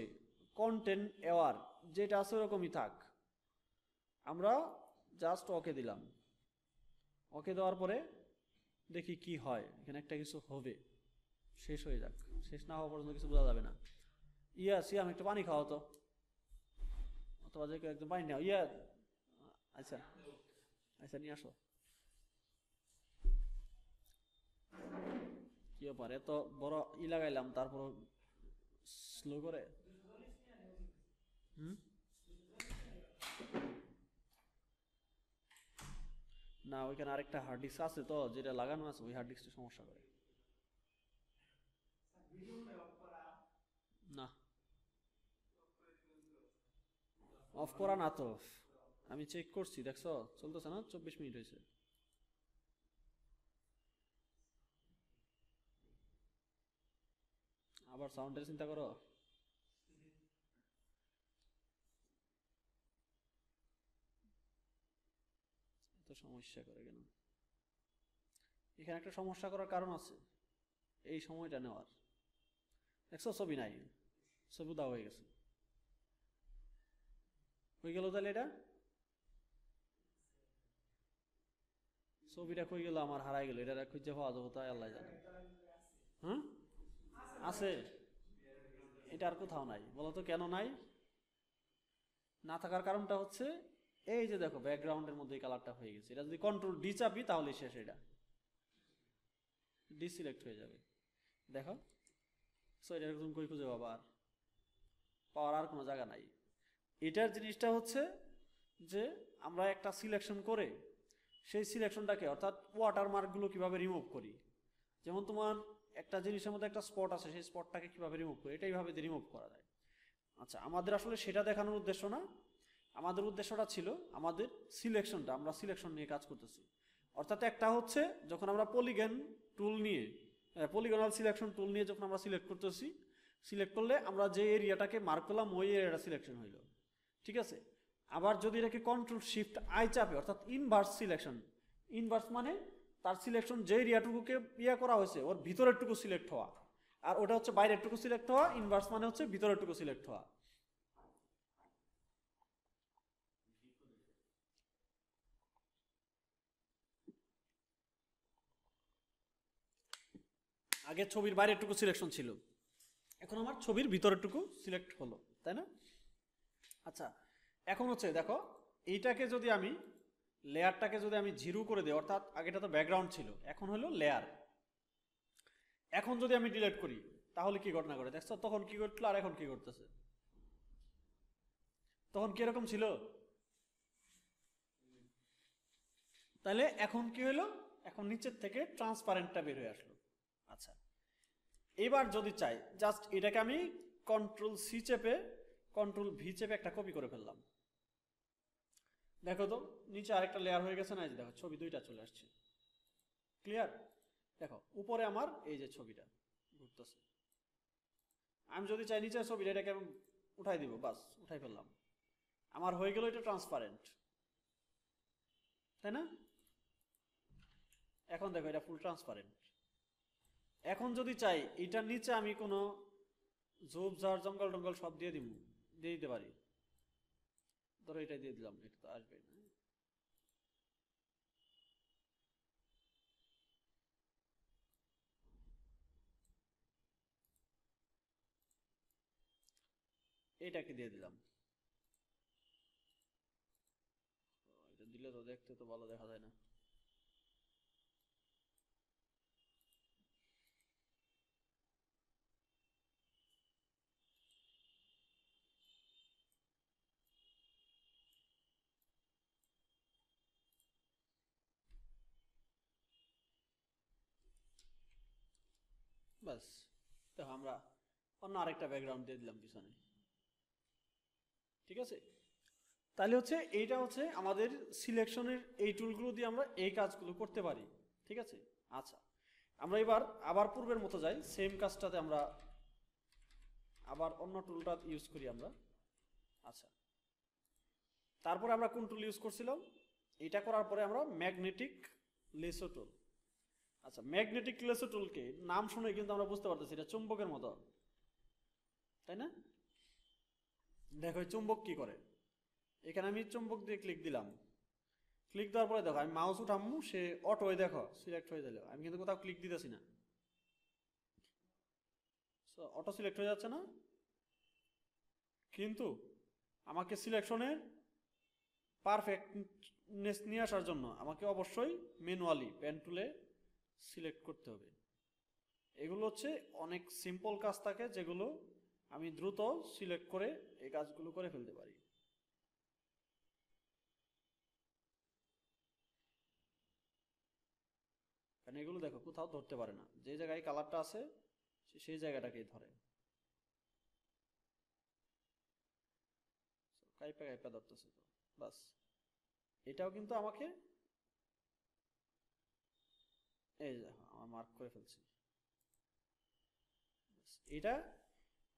কন্টেন্ট এওয়ার, যেটা আছে ওরকমই থাক। আমরা জাস্ট ওকে দিলাম, ওকে দেওয়ার পরে দেখি কি হয়। এখানে একটা কিছু হবে, শেষ হয়ে যাক, শেষ না হওয়া পর্যন্ত কিছু বোঝা যাবে না। সিয়াম একটু পানি খাওয়া তো, অথবা যে কেউ একদম পানি নাও। আচ্ছা আচ্ছা, নিয়ে আসো। কি ব্যাপার, এত বড় লাগাইলাম তারপর স্লো করে? না, ওইখানে আরেকটা হার্ড ডিস্ক আছে তো, যেটা লাগানো আছে, ওই হার্ড ডিস্কটা সমস্যা করে। না, অফ করা না তো, আমি চেক করছি, দেখছো চলতেছে না, 24 মিনিট হয়েছে। আবার সাউন্ডের চিন্তা করো। এত সমস্যা করে কেন? এখানে একটা সমস্যা করার কারণ আছে, এই সময়টা নেওয়ার। দেখছো ছবি নাই, ছবি দেওয়া হয়ে গেছে, হয়ে গেল। তাহলে এটা ছবিটা কই গেল, আমার হারাই গেল, এটা খুঁজে পাওয়া যাবো তাই আল্লাহ জানে। হ্যাঁ আছে, এটা আর কোথাও নাই। বলতো কেন নাই? না থাকার কারণটা হচ্ছে এই যে দেখো ব্যাকগ্রাউন্ডের মধ্যে কালারটা হয়ে গেছে, এটা যদি কন্ট্রোল ডি চাপি তাহলে শেষ, এটা ডিসিলেক্ট হয়ে যাবে। দেখো সো এটা তুমি কই খুঁজে পাবা? আর পাওয়ার আর কোনো জায়গা নাই। এটার জিনিসটা হচ্ছে যে আমরা একটা সিলেকশন করে সেই সিলেকশনটাকে অর্থাৎ ওয়াটারমার্কগুলো কিভাবে রিমুভ করি। যেমন তোমার একটা জিনিসের মধ্যে একটা স্পট আছে, সেই স্পটটাকে কিভাবে রিমুভ করি, এটা এইভাবে রিমুভ করা যায়। আচ্ছা, আমাদের আসলে সেটা দেখানোর উদ্দেশ্য না, আমাদের উদ্দেশ্যটা ছিল আমাদের সিলেকশনটা, আমরা সিলেকশন নিয়ে কাজ করতেছি। অর্থাৎ একটা হচ্ছে যখন আমরা পলিগন টুল নিয়ে, পলিগনাল সিলেকশন টুল নিয়ে যখন আমরা সিলেক্ট করতেছি, সিলেক্ট করলে আমরা যে এরিয়াটাকে মার্ক করলাম ওই এরিয়াটা সিলেকশন হইল, ঠিক আছে। আবার যদি এটাকে কন্ট্রোল শিফট আই চাপে, অর্থাৎ ইনভার্স সিলেকশন, ইনভার্স মানে তার সিলেকশন যে এরিয়াটুকুকে ইয়া করা হয়েছে ওর ভিতরেরটুকু সিলেক্ট হওয়া, আর ওটা হচ্ছে বাইরেরটুকু সিলেক্ট হওয়া। ইনভার্স মানে হচ্ছে ভিতরেরটুকু সিলেক্ট হওয়া। আগে ছবির বাইরেরটুকু সিলেকশন ছিল, এখন আমার ছবির ভিতরেরটুকু সিলেক্ট হলো, তাই না? আচ্ছা, এখন হচ্ছে দেখো এইটাকে যদি আমি লেয়ারটাকে যদি আমি জিরো করে দিই, অর্থাৎ আগেটা তো ব্যাকগ্রাউন্ড ছিল, এখন হলো লেয়ার। এখন যদি আমি ডিলিট করি তাহলে কি ঘটনা ঘটে দেখছো? তখন কি ঘটলো আর এখন কি ঘটতেছে? তখন কি এরকম ছিল? তাহলে এখন কি হলো? এখন নিচের থেকে ট্রান্সপারেন্টটা বের হয়ে আসলো। আচ্ছা, এবার যদি চাই জাস্ট এটাকে আমি কন্ট্রোল সি চেপে কন্ট্রোল ভি চেপে একটা কপি করে ফেললাম। দেখো তো নিচে আরেকটা লেয়ার হয়ে গেছে না? এই যে দেখো ছবি দুইটা চলে আসছে, ক্লিয়ার? দেখো উপরে আমার এই যে ছবিটা ঘুরতেছে, আমি যদি চাই নিচের ছবিটা এটাকে আমি উঠাই দিব, বাস উঠাই ফেললাম, আমার হয়ে গেল এটা ট্রান্সপারেন্ট, তাই না? এখন দেখো এটা ফুল ট্রান্সপারেন্ট। এখন যদি চাই এটার নিচে আমি কোনো ঝোপ ঝাড় জঙ্গল টঙ্গল সব দিয়ে দিব, দিয়ে দিতে পারি। ধরো এটা দিয়ে দিলাম, এটা তো আসবে না। এটাকে দিয়ে দিলাম, এটা দিলে তো দেখতে তো ভালো দেখা যায় না। বাস দেখো আমরা অন্য আরেকটা ব্যাকগ্রাউন্ড দিয়ে দিলাম পিছনে, ঠিক আছে। তাহলে হচ্ছে এইটা হচ্ছে আমাদের সিলেকশনের এই টুলগুলো দিয়ে আমরা এই কাজগুলো করতে পারি, ঠিক আছে। আচ্ছা, আমরা এবার আবার পূর্বের মতো যাই, সেম কাজটাতে আমরা আবার অন্য টুলটা ইউজ করি আমরা। আচ্ছা, তারপরে আমরা কোন টুল ইউজ করছিলাম? এটা করার পরে আমরা ম্যাগনেটিক লেসো টুল। আচ্ছা, ম্যাগনেটিক লেসো টুলকে নাম শুনে কিন্তু আমরা বুঝতে পারতেছি এটা চুম্বকের মতো, তাই না? দেখো চুম্বক কি করে, এখানে আমি চুম্বক দিয়ে ক্লিক দিলাম, ক্লিক দেওয়ার পরে দেখো আমি মাউস উঠামু, সে অটো দেখো সিলেক্ট হয়ে গেল, আমি কিন্তু কোথাও ক্লিক দিতেছি না, অটো সিলেক্ট হয়ে যাচ্ছে না। কিন্তু আমাকে সিলেকশনের পারফেক্টনেস নিয়ে আসার জন্য আমাকে অবশ্যই ম্যানুয়ালি পেন টুলে সিলেক্ট করতে হবে। এগুলো হচ্ছে অনেক সিম্পল কাজ থাকে যেগুলো আমি দ্রুত সিলেক্ট করে এই কাজগুলো করে ফেলতে পারি। কারণ এগুলো দেখো কোথাও ধরতে পারে না, যে জায়গায় কালারটা আছে সেই জায়গাটাকেই ধরে, কাইপা কাইপা ধরতেছে তো, বাস। এটাও কিন্তু আমাকে এই যে আমার মার্ক করে ফেলছি, এটা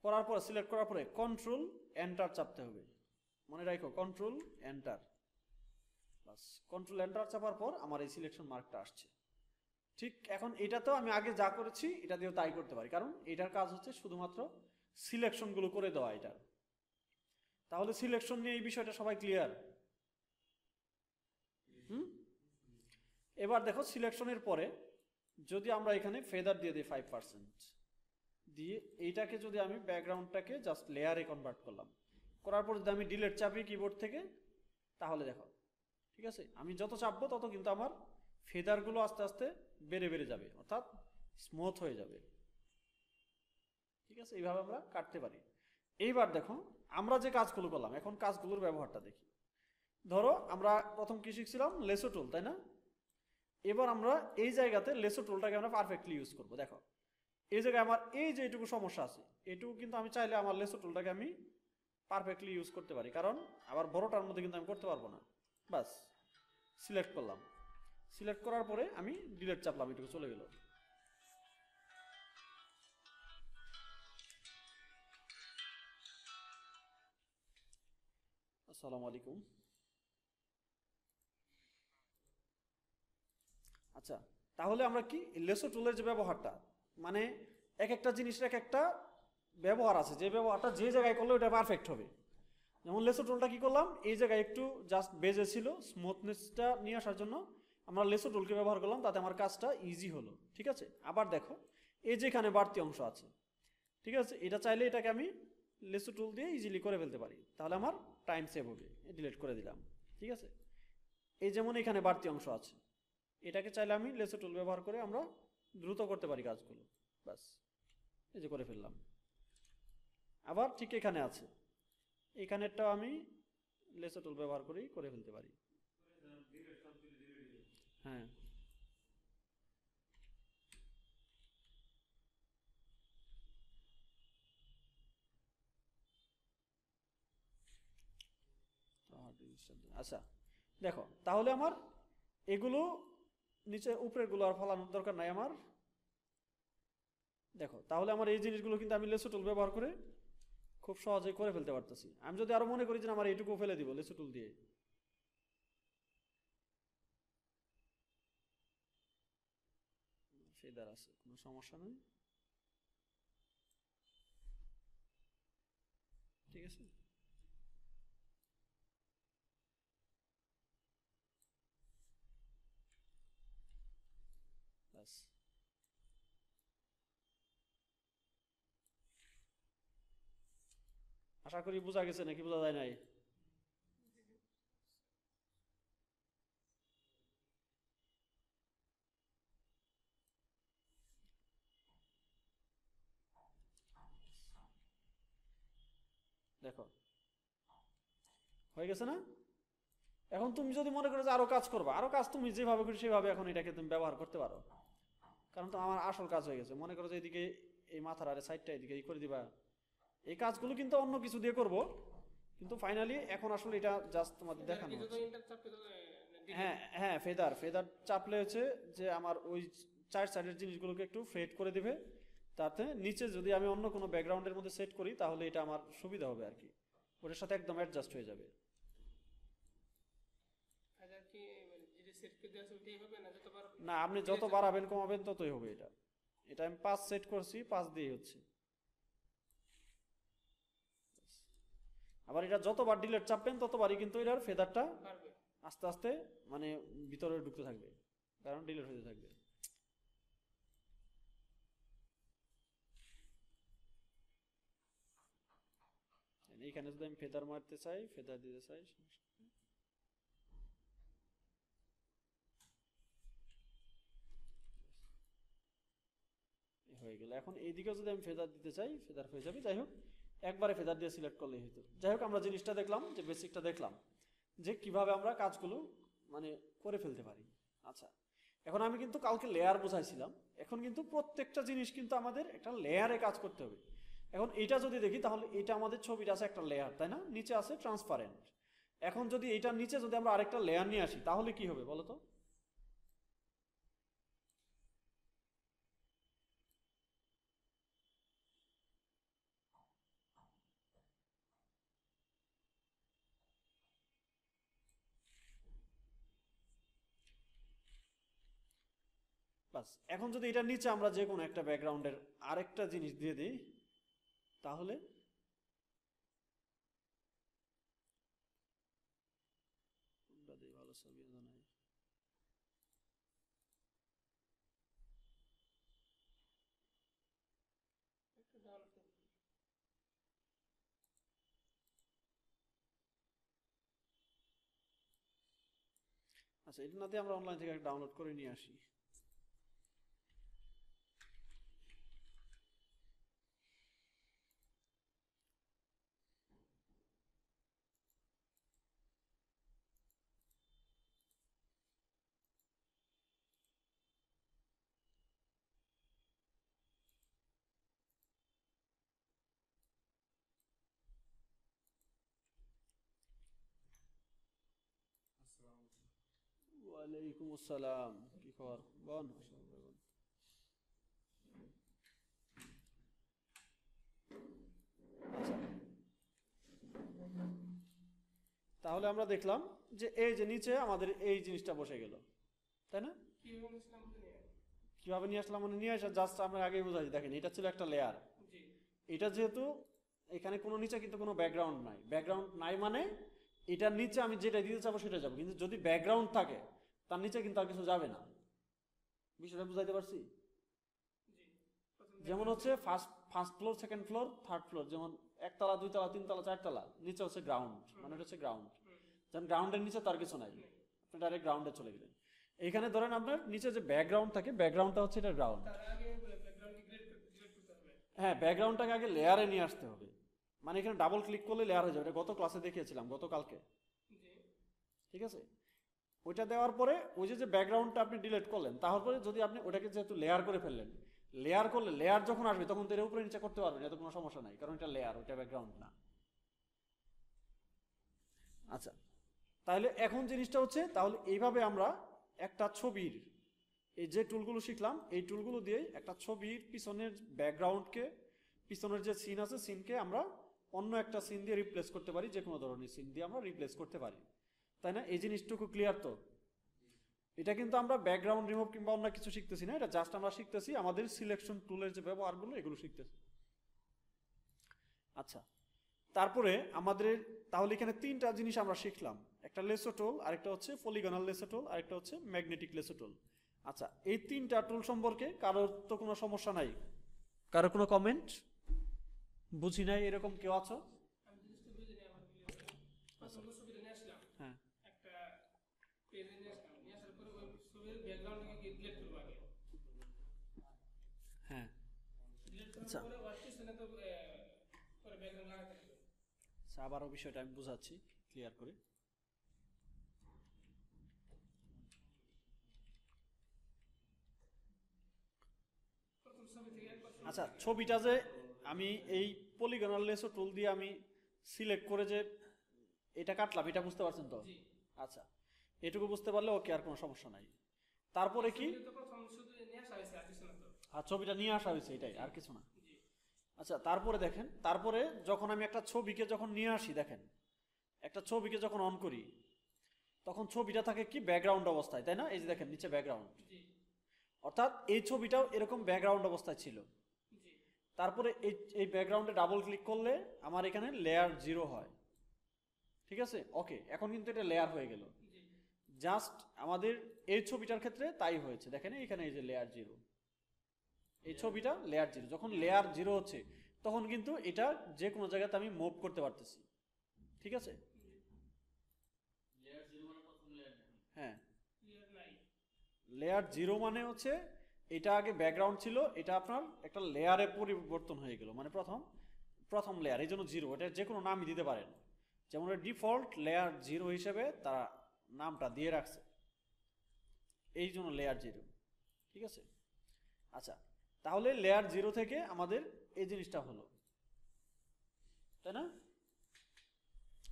করার পরে সিলেক্ট করার পরে কন্ট্রোল এন্টার চাপতে হবে, মনে রাখো কন্ট্রোল এন্টার। বাস কন্ট্রোল এন্টার চাপার পর আমার এই সিলেকশন মার্কটা আসছে। ঠিক এখন এটা তো আমি আগে যা করেছি এটা দিয়েও তাই করতে পারি, কারণ এটার কাজ হচ্ছে শুধুমাত্র সিলেকশনগুলো করে দেওয়া এটা। তাহলে সিলেকশন নিয়ে এই বিষয়টা সবাই ক্লিয়ার? এবার দেখো সিলেকশনের পরে যদি আমরা এখানে ফেদার দিয়ে দিই 5%, দিয়ে এইটাকে যদি আমি ব্যাকগ্রাউন্ডটাকে জাস্ট লেয়ারে কনভার্ট করলাম, করার পর যদি আমি ডিলিট চাপি কিবোর্ড থেকে, তাহলে দেখো ঠিক আছে, আমি যত চাপবো তত কিন্তু আমার ফেদারগুলো আস্তে আস্তে বেড়ে বেড়ে যাবে, অর্থাৎ স্মুথ হয়ে যাবে। ঠিক আছে, এইভাবে আমরা কাটতে পারি। এইবার দেখো আমরা যে কাজগুলো করলাম, এখন কাজগুলোর ব্যবহারটা দেখি। ধরো আমরা প্রথম কি শিখছিলাম, লেসো টুল, তাই না? এবার আমরা এই জায়গাতে লেসো টুলটাকে আমরা পারফেক্টলি ইউজ করব। দেখো এই জায়গায় আমার এই যে এইটুকু সমস্যা আছে, এটুকু কিন্তু আমি চাইলে আমার লেসো টুলটাকে আমি পারফেক্টলি ইউজ করতে পারি, কারণ আবার বড়টার মধ্যে কিন্তু আমি করতে পারবো না। বাস সিলেক্ট করলাম, সিলেক্ট করার পরে আমি ডিলিট চাপলাম, এটুকু চলে গেল। আসসালামু আলাইকুম। আচ্ছা, তাহলে আমরা কি লেসো টুলের যে ব্যবহারটা, মানে এক একটা জিনিসের এক একটা ব্যবহার আছে, যে ব্যবহারটা যে জায়গায় করলে ওটা পারফেক্ট হবে। যেমন লেসো টুলটা কি করলাম, এই জায়গায় একটু জাস্ট বেজে ছিল, স্মুথনেসটা নিয়ে আসার জন্য আমরা লেসো টুলকে ব্যবহার করলাম, তাতে আমার কাজটা ইজি হলো। ঠিক আছে, আবার দেখো এই যেখানে বাড়তি অংশ আছে, ঠিক আছে, এটা চাইলে এটাকে আমি লেসো টুল দিয়ে ইজিলি করে ফেলতে পারি, তাহলে আমার টাইম সেভ হবে। ডিলিট করে দিলাম। ঠিক আছে, এই যেমন এখানে বাড়তি অংশ আছে, এটাকে চাইলে আমি লেসো টুল ব্যবহার করে আমরা দ্রুত করতে পারি কাজগুলো। ব্যাস এই যে করে ফেললাম। আবার ঠিক এখানে আছে, এখানেরটাও আমি লেসো টুল ব্যবহার করেই করে ফেলতে পারি। হ্যাঁ, আচ্ছা দেখো তাহলে আমার এগুলো নিচে উপরের গুলো আর ফলানোর দরকার নাই আমার। দেখো তাহলে আমার এই জিনিসগুলো কিন্তু আমি লেসো টুল ব্যবহার করে খুব সহজে করে ফেলতে পারতেছি। আমি যদি আরো মনে করি যে আমার এইটুকু ফেলে দিব লেসো টুল দিয়ে, ফেদার আছে, কোনো সমস্যা নেই। ঠিক আছে, ব্যাস আশা করি বোঝা গেছে, নাকি বোঝা যায় নাই? দেখো হয়ে গেছে না? এখন তুমি যদি মনে করো যে আরো কাজ করবা, আরো কাজ তুমি যেভাবে করি সেভাবে এখন এটাকে তুমি ব্যবহার করতে পারো, কারণ তো আমার আসল কাজ হয়ে গেছে। মনে করো যে এদিকে এই মাথার আরে সাইডটা এদিকে করে দিবা, এই কাজগুলো কিন্তু অন্য কিছু দিয়ে করব, কিন্তু ফাইনালি এখন আসলে এটা জাস্ট তোমাদের দেখানো হচ্ছে। হ্যাঁ হ্যাঁ, ফেদার ফেদার চাপলে হচ্ছে যে আমার ওই চার সাইডের জিনিসগুলোকে একটু ফেড করে দিবে, তাতে নিচে যদি আমি অন্য কোনো ব্যাকগ্রাউন্ডের মধ্যে সেট করি তাহলে এটা আমার সুবিধা হবে আর কি, ওটার সাথে একদম অ্যাডজাস্ট হয়ে যাবে। না, আপনি যত বাড়াবেন কমাবেন ততই হবে এটা। এটা আমি 5 সেট করছি, 5 দিয়ে হচ্ছে। আবার এটা যতবার ডিলিট চাপবেন ততবারই কিন্তু এটার ফেদারটা আস্তে আস্তে মানে ভিতরে ঢুকতে থাকবে, কারণ ডিলিট হতে থাকবে। এইখানে যদি আমি ফেদার মারতে চাই, ফেদার দিতে চাই, হয়ে গেল। এখন এইদিকেও যদি আমি ফেদার দিতে চাই, ফেদার হয়ে যাবে। যাই হোক, একবারে ফেদার দিয়ে সিলেক্ট করলেই হতো। যাই হোক, আমরা জিনিসটা দেখলাম, যে বেসিকটা দেখলাম যে কিভাবে আমরা কাজগুলো মানে করে ফেলতে পারি। আচ্ছা, এখন আমি কিন্তু কালকে লেয়ার বোঝাইছিলাম, এখন কিন্তু প্রত্যেকটা জিনিস কিন্তু আমাদের একটা লেয়ারে কাজ করতে হবে। এখন এটা যদি দেখি তাহলে এটা আমাদের ছবিটা আছে একটা লেয়ার, তাই না? নিচে আছে ট্রান্সপারেন্ট। এখন যদি এটার নিচে যদি আমরা আরেকটা লেয়ার নিয়ে আসি তাহলে কি হবে বলো তো? বাস এখন যদি এটার নিচে আমরা যে কোনো একটা ব্যাকগ্রাউন্ডের আরেকটা জিনিস দিয়ে দিই তাহলে ভালো ছবি নাই। একটু ডাউনলোড করুন। আচ্ছা এটা না দিয়ে আমরা অনলাইন থেকে ডাউনলোড করে নিয়ে আসি। ওয়ালাইকুম আসসালাম, কি খবর বল? তাহলে আমরা দেখলাম যে এই যে নিচে আমাদের এই জিনিসটা বসে গেল, তাই না? কিভাবে নিয়েছিলাম বলে নিয়ে আসি। কিভাবে নিয়ে আসলাম মানে নিয়ে আসা জাস্ট আমরা আগেই বোঝাই, দেখেন এটা ছিল একটা লেয়ার। জি এটা যেহেতু এখানে কোনো নিচে কিন্তু কোনো ব্যাকগ্রাউন্ড নাই, ব্যাকগ্রাউন্ড নাই মানে এটার নিচে আমি যেটা দিতে চাবো সেটা যাবো, কিন্তু যদি ব্যাকগ্রাউন্ড থাকে তার নিচে কিন্তু আর কিছু যাবে না। বিষয়টা বুঝাইতে পারছি? জি প্রথম যেমন হচ্ছে first floor, second floor, third floor, যেমন একতলা, দুইতলা, তিনতলা, চারতলা, নিচে হচ্ছে গ্রাউন্ড, মানে এটা হচ্ছে গ্রাউন্ড। যেমন গ্রাউন্ডের নিচে তার কিছু নাই, আপনি ডাইরেক্ট গ্রাউন্ডে চলে গেলেন। এইখানে ধরেন আপনার নিচে যে ব্যাকগ্রাউন্ড থাকে, ব্যাকগ্রাউন্ডটা হচ্ছে এটা গ্রাউন্ড। তার আগে ব্যাকগ্রাউন্ড ডিলিট করতে হবে। হ্যাঁ, ব্যাকগ্রাউন্ডটাকে আগে লেয়ারে নিয়ে আসতে হবে, মানে এখানে ডাবল ক্লিক করলে লেয়ার হয়ে যাবে। এটা গত ক্লাসে দেখিয়েছিলাম, গতকালকে, জি ঠিক আছে? ওইটা দেওয়ার পরে ওই যে ব্যাকগ্রাউন্ডটা আপনি ডিলিট করলেন, তারপরে যদি আপনি ওটাকে যেহেতু লেয়ার করে ফেললেন, লেয়ার করলে লেয়ার যখন আসবে তখন তো এর উপরে নিচে করতে পারবেন, এত কোনো সমস্যা নাই, কারণ এটা লেয়ার, ওইটা ব্যাকগ্রাউন্ড না। আচ্ছা, তাহলে এখন জিনিসটা হচ্ছে, তাহলে এইভাবে আমরা একটা ছবির এই যে টুলগুলো শিখলাম, এই টুলগুলো দিয়ে একটা ছবির পিছনের ব্যাকগ্রাউন্ডকে, পিছনের যে সিন আছে সিনকে আমরা অন্য একটা সিন দিয়ে রিপ্লেস করতে পারি, যে কোনো ধরনের সিন দিয়ে আমরা রিপ্লেস করতে পারি, তাই না? এই জিনিসটুকু ক্লিয়ার তো? এটা কিন্তু আমরা ব্যাকগ্রাউন্ড রিমুভ কিংবা অন্য কিছু শিখতেছি না, এটা জাস্ট আমরা শিখতেছি আমাদের সিলেকশন টুলের যে ব্যবহারগুলো, এগুলো শিখতেছি। আচ্ছা, তারপরে আমাদের তাহলে এখানে তিনটা জিনিস আমরা শিখলাম, একটা লেসো টুল, আরেকটা হচ্ছে পলিগনাল লেসো টুল, আরেকটা হচ্ছে ম্যাগনেটিক লেসো টুল। আচ্ছা, এই তিনটা টুল সম্পর্কে কারোর তো কোনো সমস্যা নাই? কারো কোনো কমেন্ট? বুঝি নাই এরকম কেউ আছো? আমি জিনিসটা বুঝে নিই আমার প্রথম ছবিটা নিয়ে আসলাম, হ্যাঁ একটা পেজে নিয়ে আসলাম, নিয়ে আসার পরে ওই ছবির ব্যাকগ্রাউন্ডটাকে ডিলিট করবো আগে। হ্যাঁ ডিলিট আচ্ছা। করার পরে ওয়ার পিছনে তো পরে ব্যাকগ্রাউন্ড লাগাতে হবে। আচ্ছা, আবারও বিষয়টা আমি বুঝাচ্ছি ক্লিয়ার করে। প্রথম ছবি থেকে একবার শুরু আচ্ছা, থেকে। ছবিটা যে আমি এই পলিগনাল লেসো টুল দিয়ে আমি সিলেক্ট করে যে এটা কাটলাম, এটা বুঝতে পারছেন তো? জি আচ্ছা, এটুকু বুঝতে পারলে ওকে, আর কোনো সমস্যা নাই। তারপরে কি? ছবিটা তো প্রথম শুধু নিয়ে আসা হয়েছে, আর কিছু না তো। আর ছবিটা নিয়ে আসা হয়েছে, এটাই, আর কিছু না। জি আচ্ছা, তারপরে দেখেন, তারপরে যখন আমি একটা ছবিকে যখন নিয়ে আসি, দেখেন একটা ছবিকে যখন অন করি তখন ছবিটা থাকে কি ব্যাকগ্রাউন্ড অবস্থায়, তাই না? এই যে দেখেন নিচে ব্যাকগ্রাউন্ড, জি অর্থাৎ এই ছবিটাও এরকম ব্যাকগ্রাউন্ড অবস্থায় ছিল। জি তারপরে এই এই ব্যাকগ্রাউন্ডে ডাবল ক্লিক করলে আমার এখানে লেয়ার 0 হয়, ঠিক আছে? ওকে, এখন কিন্তু এটা লেয়ার হয়ে গেল। জি জাস্ট আমাদের এই ছবিটার ক্ষেত্রে তাই হয়েছে, দেখেন এখানে এই যে লেয়ার 0, এই ছবিটা লেয়ার 0, যখন লেয়ার 0 হচ্ছে তখন কিন্তু এটা যে কোনো জায়গাতে আমি মুভ করতে পারতেছি, ঠিক আছে? হ্যাঁ, ক্লিয়ার নাই। লেয়ার 0 মানে হচ্ছে এটা আগে ব্যাকগ্রাউন্ড ছিল, এটা আপনার একটা লেয়ারে পরিবর্তন হয়ে গেল, মানে প্রথম লেয়ার, এই জন্য 0। এটা যে কোনো নামই দিতে পারেন, যেমন ডিফল্ট লেয়ার 0 হিসেবে তারা নামটা দিয়ে রাখছে, এই জন্য লেয়ার 0, ঠিক আছে? আচ্ছা, তাহলে লেয়ার 0 থেকে আমাদের এই জিনিসটা হলো, তাই না?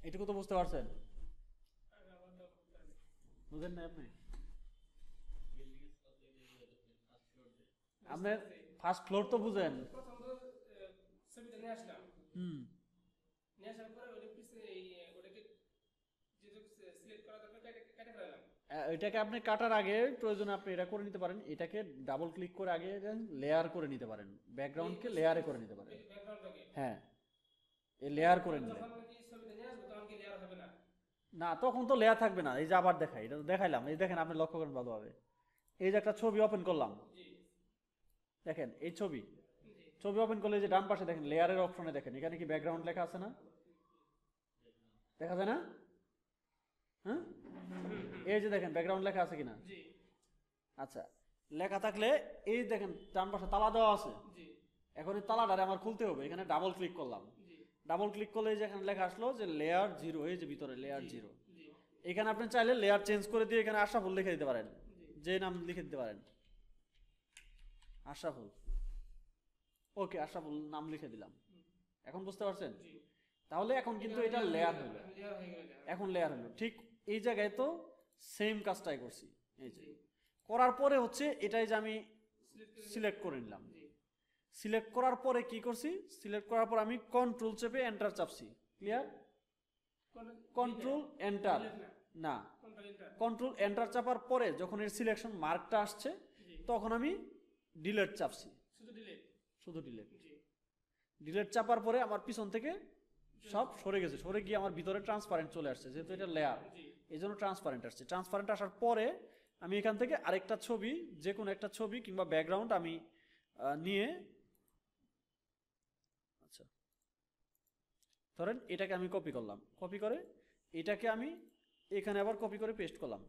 এটুকু তো বুঝতে পারছেন? আর আবার তো করতে হবে। বুঝেন না আপনি? আপনার ফার্স্ট ফ্লোর তো বুঝেন? প্রথম তো ছবিটা নিয়ে আসলাম, হুম, নিয়ে আসার পরে ওটা পিছনে ওটাকে যেহেতু সিলেক্ট করা দরকার কেটে ফেলাম। এটাকে আপনি কাটার আগে প্রয়োজনে আপনি এটা করে নিতে পারেন, এটাকে ডাবল ক্লিক করে আগে লেয়ার করে নিতে পারেন, ব্যাকগ্রাউন্ডকে লেয়ারে করে নিতে পারেন। ব্যাকগ্রাউন্ডটাকে হ্যাঁ, এই লেয়ার করে নিলেন। যখন নাকি ছবিতে নিয়ে আসবো তখন কি লেয়ার হবে না? না, তখন তো লেয়ার থাকবে না। এই যে আবার দেখাই, এটা তো দেখাইলাম, এই দেখেন আপনি লক্ষ্য করেন ভালোভাবে। এই যে একটা ছবি ওপেন করলাম, জি দেখেন এই ছবি, জি ছবি ওপেন করলে এই যে ডান পাশে দেখেন লেয়ারের অপশনে দেখেন এখানে কি ব্যাকগ্রাউন্ড লেখা আছে না? দেখা যায় না? হ্যাঁ, এই যে দেখেন ব্যাকগ্রাউন্ড লেখা আছে কিনা? জি আচ্ছা, লেখা থাকলে এই দেখেন ডান পাশে তালা দেওয়া আছে। জি এখন এই তালাটারে আমার খুলতে হবে, এখানে ডাবল ক্লিক করলাম। জি ডাবল ক্লিক করলে এই যে এখানে লেখা আসলো যে লেয়ার জিরো, এই যে ভিতরে লেয়ার জিরো। জি এখানে আপনি চাইলে লেয়ার চেঞ্জ করে দিয়ে এখানে আশরাফুল লিখে দিতে পারেন, জি যে নাম লিখে দিতে পারেন আশরাফুল। ওকে, আশরাফুল নাম লিখে দিলাম। এখন বুঝতে পারছেন? জি তাহলে এখন কিন্তু এটা লেয়ার হলো, লেয়ার হয়ে গেল এটা। এখন লেয়ার হলো। ঠিক এই জায়গায় তো সেম কাজটাই করছি। এই যে জি করার পরে হচ্ছে এটাই যে আমি সিলেক্ট করে সিলেক্ট করে নিলাম। জি সিলেক্ট করার পরে কি করছি, সিলেক্ট করার পর আমি কন্ট্রোল চেপে এন্টার চাপছি। ক্লিয়ার? কন্ট্রোল এন্টার না, কন্ট্রোল এন্টার কন্ট্রোল এন্টার চাপার পরে যখন এর সিলেকশন মার্কটা আসছে জি তখন আমি ডিলেট চাপছি, শুধু ডিলিট শুধু ডিলেট। জি ডিলেট চাপার পরে আমার পিছন থেকে সব সরে গেছে, সরে গিয়ে আমার ভিতরে ট্রান্সপারেন্ট চলে আসছে, যেহেতু এটা লেয়ার জি এই জন্য ট্রান্সপারেন্ট আসছে। ট্রান্সপারেন্ট আসার পরে আমি এখান থেকে আরেকটা ছবি, যে কোনো একটা ছবি কিংবা ব্যাকগ্রাউন্ড আমি নিয়ে, আচ্ছা ধরেন এটাকে আমি কপি করলাম, কপি করে এটাকে আমি এখানে আবার কপি করে পেস্ট করলাম।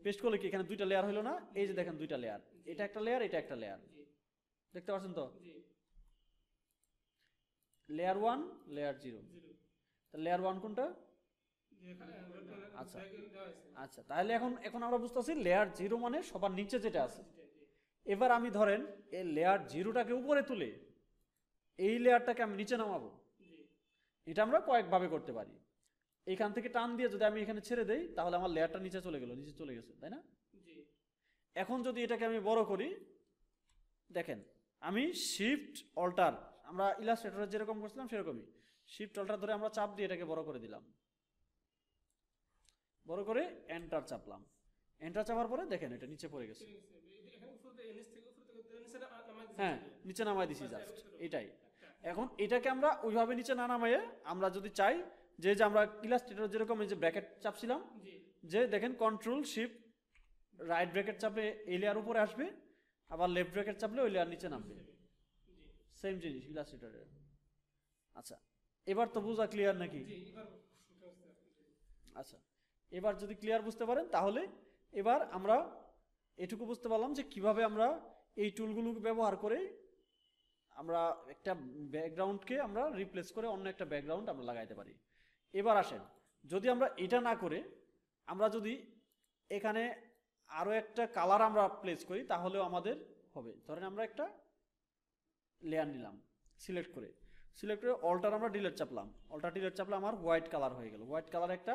পেস্ট করলে কি এখানে দুইটা লেয়ার হলো না? এই যে দেখেন দুইটা লেয়ার, এটা একটা লেয়ার, এটা একটা লেয়ার। জি দেখতে পাচ্ছেন তো? জি layer one, layer zero. Zero layer one কোনটা? জি এখানে আচ্ছা। ব্যাকগ্রাউন্ড দেওয়া আছে আচ্ছা, তাহলে এখন এখন আমরা বুঝতেছি লেয়ার জিরো মানে সবার নিচে যেটা আছে। জি এবার আমি ধরেন এই লেয়ার জিরোটাকে উপরে তুলে এই লেয়ারটাকে আমি নিচে নামাবো। জি এটা আমরা কয়েকভাবে করতে পারি। এইখান থেকে টান দিয়ে যদি আমি এখানে ছেড়ে দেই তাহলে আমার লেয়ারটা নিচে চলে গেল, নিচে চলে গেছে, তাই না? জি এখন যদি এটাকে আমি বড় করি, দেখেন আমি শিফট অল্টার, আমরা ইলাস্ট্রেটরে যেরকম করছিলাম সেরকমই শিফট অল্টার ধরে আমরা চাপ দিয়ে এটাকে বড় করে দিলাম, বড় করে এন্টার চাপলাম। এন্টার চাপার পরে দেখেন এটা নিচে পড়ে গেছে। ঠিক আছে এখানে উপর থেকে নিচ থেকে উপর থেকে নিচে নামাই দিছি হ্যাঁ, নিচে নামাই দিছি জাস্ট, এটাই। একটা এখন এটাকে আমরা ওইভাবে নিচে না নামাইয়ে আমরা যদি চাই যে যে আমরা ইলাস্ট্রেটর যেরকম এই যে ব্র্যাকেট চাপছিলাম, জি যে দেখেন কন্ট্রোল শিফট রাইট ব্র্যাকেট চাপলে এই লেয়ার উপরে আসবে, আবার লেফট ব্র্যাকেট চাপলে ওই লেয়ার নিচে নামবে। জি সেম জিনিস ইলাস্ট্রেটরের। আচ্ছা, এবার তো বোঝা ক্লিয়ার নাকি? জি এবার বুঝতে পারছি। আচ্ছা, এবার যদি ক্লিয়ার বুঝতে পারেন তাহলে এবার আমরা এটুকু বুঝতে পারলাম যে কিভাবে আমরা এই টুলগুলো ব্যবহার করে আমরা একটা ব্যাকগ্রাউন্ডকে আমরা রিপ্লেস করে অন্য একটা ব্যাকগ্রাউন্ড আমরা লাগাইতে পারি। এবার আসেন, যদি আমরা এটা না করে আমরা যদি এখানে আরো একটা কালার আমরা প্লেস করি তাহলেও আমাদের হবে। ধরেন আমরা একটা লেয়ার নিলাম, সিলেক্ট করে অল্টার আমরা ডিলেট চাপলাম, অল্টার ডিলেট চাপলে আমার হোয়াইট কালার হয়ে গেল, হোয়াইট কালার একটা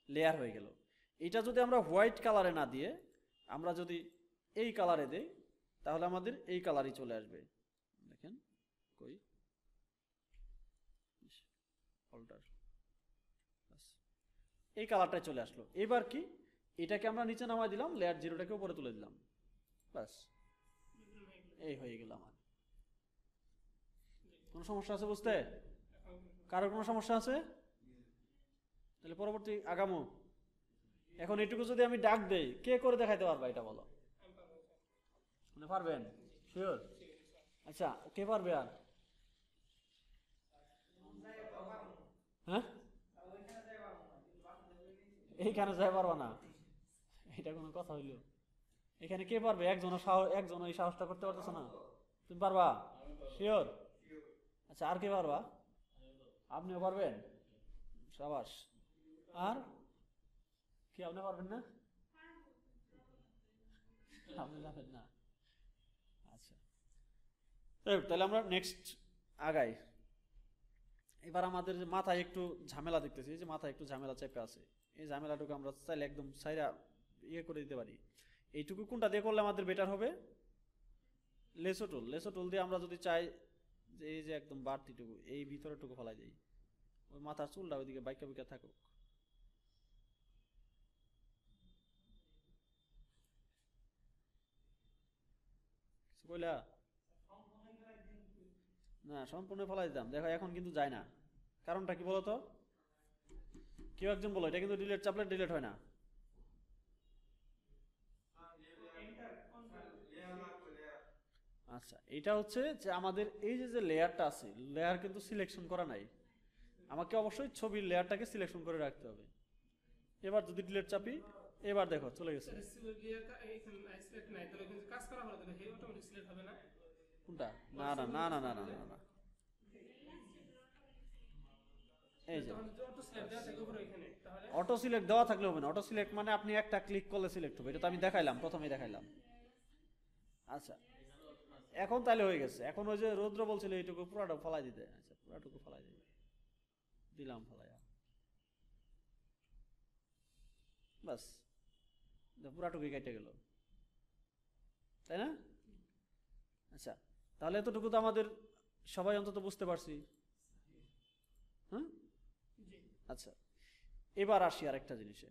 লেয়ার হয়ে গেল। এটা যদি আমরা হোয়াইট কালারে না দিয়ে আমরা যদি এই কালারে দেই তাহলে আমাদের এই কালারই চলে আসবে। দেখেন কই অল্টার, এই কালারটাই চলে আসলো। এবার কি এটাকে আমরা নিচে নামাই দিলাম, লেয়ার জিরোটাকে উপরে তুলে দিলাম, বাস এই হয়ে গেল আমার। কোনো সমস্যা আছে বুঝতে? কারোর কোনো সমস্যা আছে? তাহলে পরবর্তী আগামো। এখন এটুকু যদি আমি ডাক দেই কে করে দেখাইতে পারবা এটা বলো? মানে পারবেন? শিওর? আচ্ছা, কে পারবে আর? হ্যাঁ, এইখানে যাই পারবা না, এটা কোনো কথা হইলো? এখানে কে পারবে? একজন এই সাহসটা করতে পারতেছে না, তুমি পারবা? শিওর? আচ্ছা, আর কে পারবা? আপনিও পারবেন? সাবাস। আর কি আপনি পারবেন না? আপনি জানেন না? আচ্ছা, তাহলে আমরা নেক্সট আগাই। এবার আমাদের যে মাথায় একটু ঝামেলা দেখতেছি, যে মাথায় একটু ঝামেলা চেপে আছে, এই ঝামেলাটুকু আমরা চাইলে একদম সাইরা ইয়ে করে দিতে পারি। এইটুকু কোনটা দিয়ে করলে আমাদের বেটার হবে? লেসো টুল দিয়ে আমরা যদি চাই যে এই যে একদম বাড়তিটুকু এই ভিতরেটুকু ফেলাই যাই, ওই মাথার চুলটা ওইদিকে বাইকা বাইকা থাকুক। কইলা না সম্পূর্ণ ফেলাই দিতাম, দেখো এখন কিন্তু যায় না। কারণটা কি বলো তো? কেউ একজন বলো, এটা কিন্তু ডিলিট চাপলে ডিলিট হয় না। আচ্ছা, এটা হচ্ছে যে আমাদের এই যে যে লেয়ারটা আছে, লেয়ার কিন্তু সিলেকশন করা নাই। আমাকে অবশ্যই ছবির লেয়ারটাকে সিলেকশন করে রাখতে হবে। এবার যদি ডিলিট চাপি, এবার দেখো চলে গেছে। কাজ করা হলো তাহলে অটোমেটিক সিলেক্ট হবে না? কোনটা? না না না না না না না না, এই যে অটো সিলেক্ট দেওয়া থাকে উপরে এখানে, তাহলে অটো সিলেক্ট দেওয়া থাকলে হবে না। অটো সিলেক্ট মানে আপনি একটা ক্লিক করলে সিলেক্ট হবে, এটা তো আমি দেখাইলাম, প্রথমেই দেখাইলাম। আচ্ছা, এখন তাহলে হয়ে গেছে। এখন ওই যে রৌদ্র বলছিল এইটুকু পুরাটা ফলাই দিতে, আচ্ছা পুরাটুকু ফলাই দিতে দিলাম, ফলাইয়া বাস, পুরাটুকুই কেটে গেল, তাই না? আচ্ছা, তাহলে এতটুকু তো আমাদের সবাই অন্তত বুঝতে পারছি। হ্যাঁ, আচ্ছা, এবার আসি আরেকটা জিনিসে।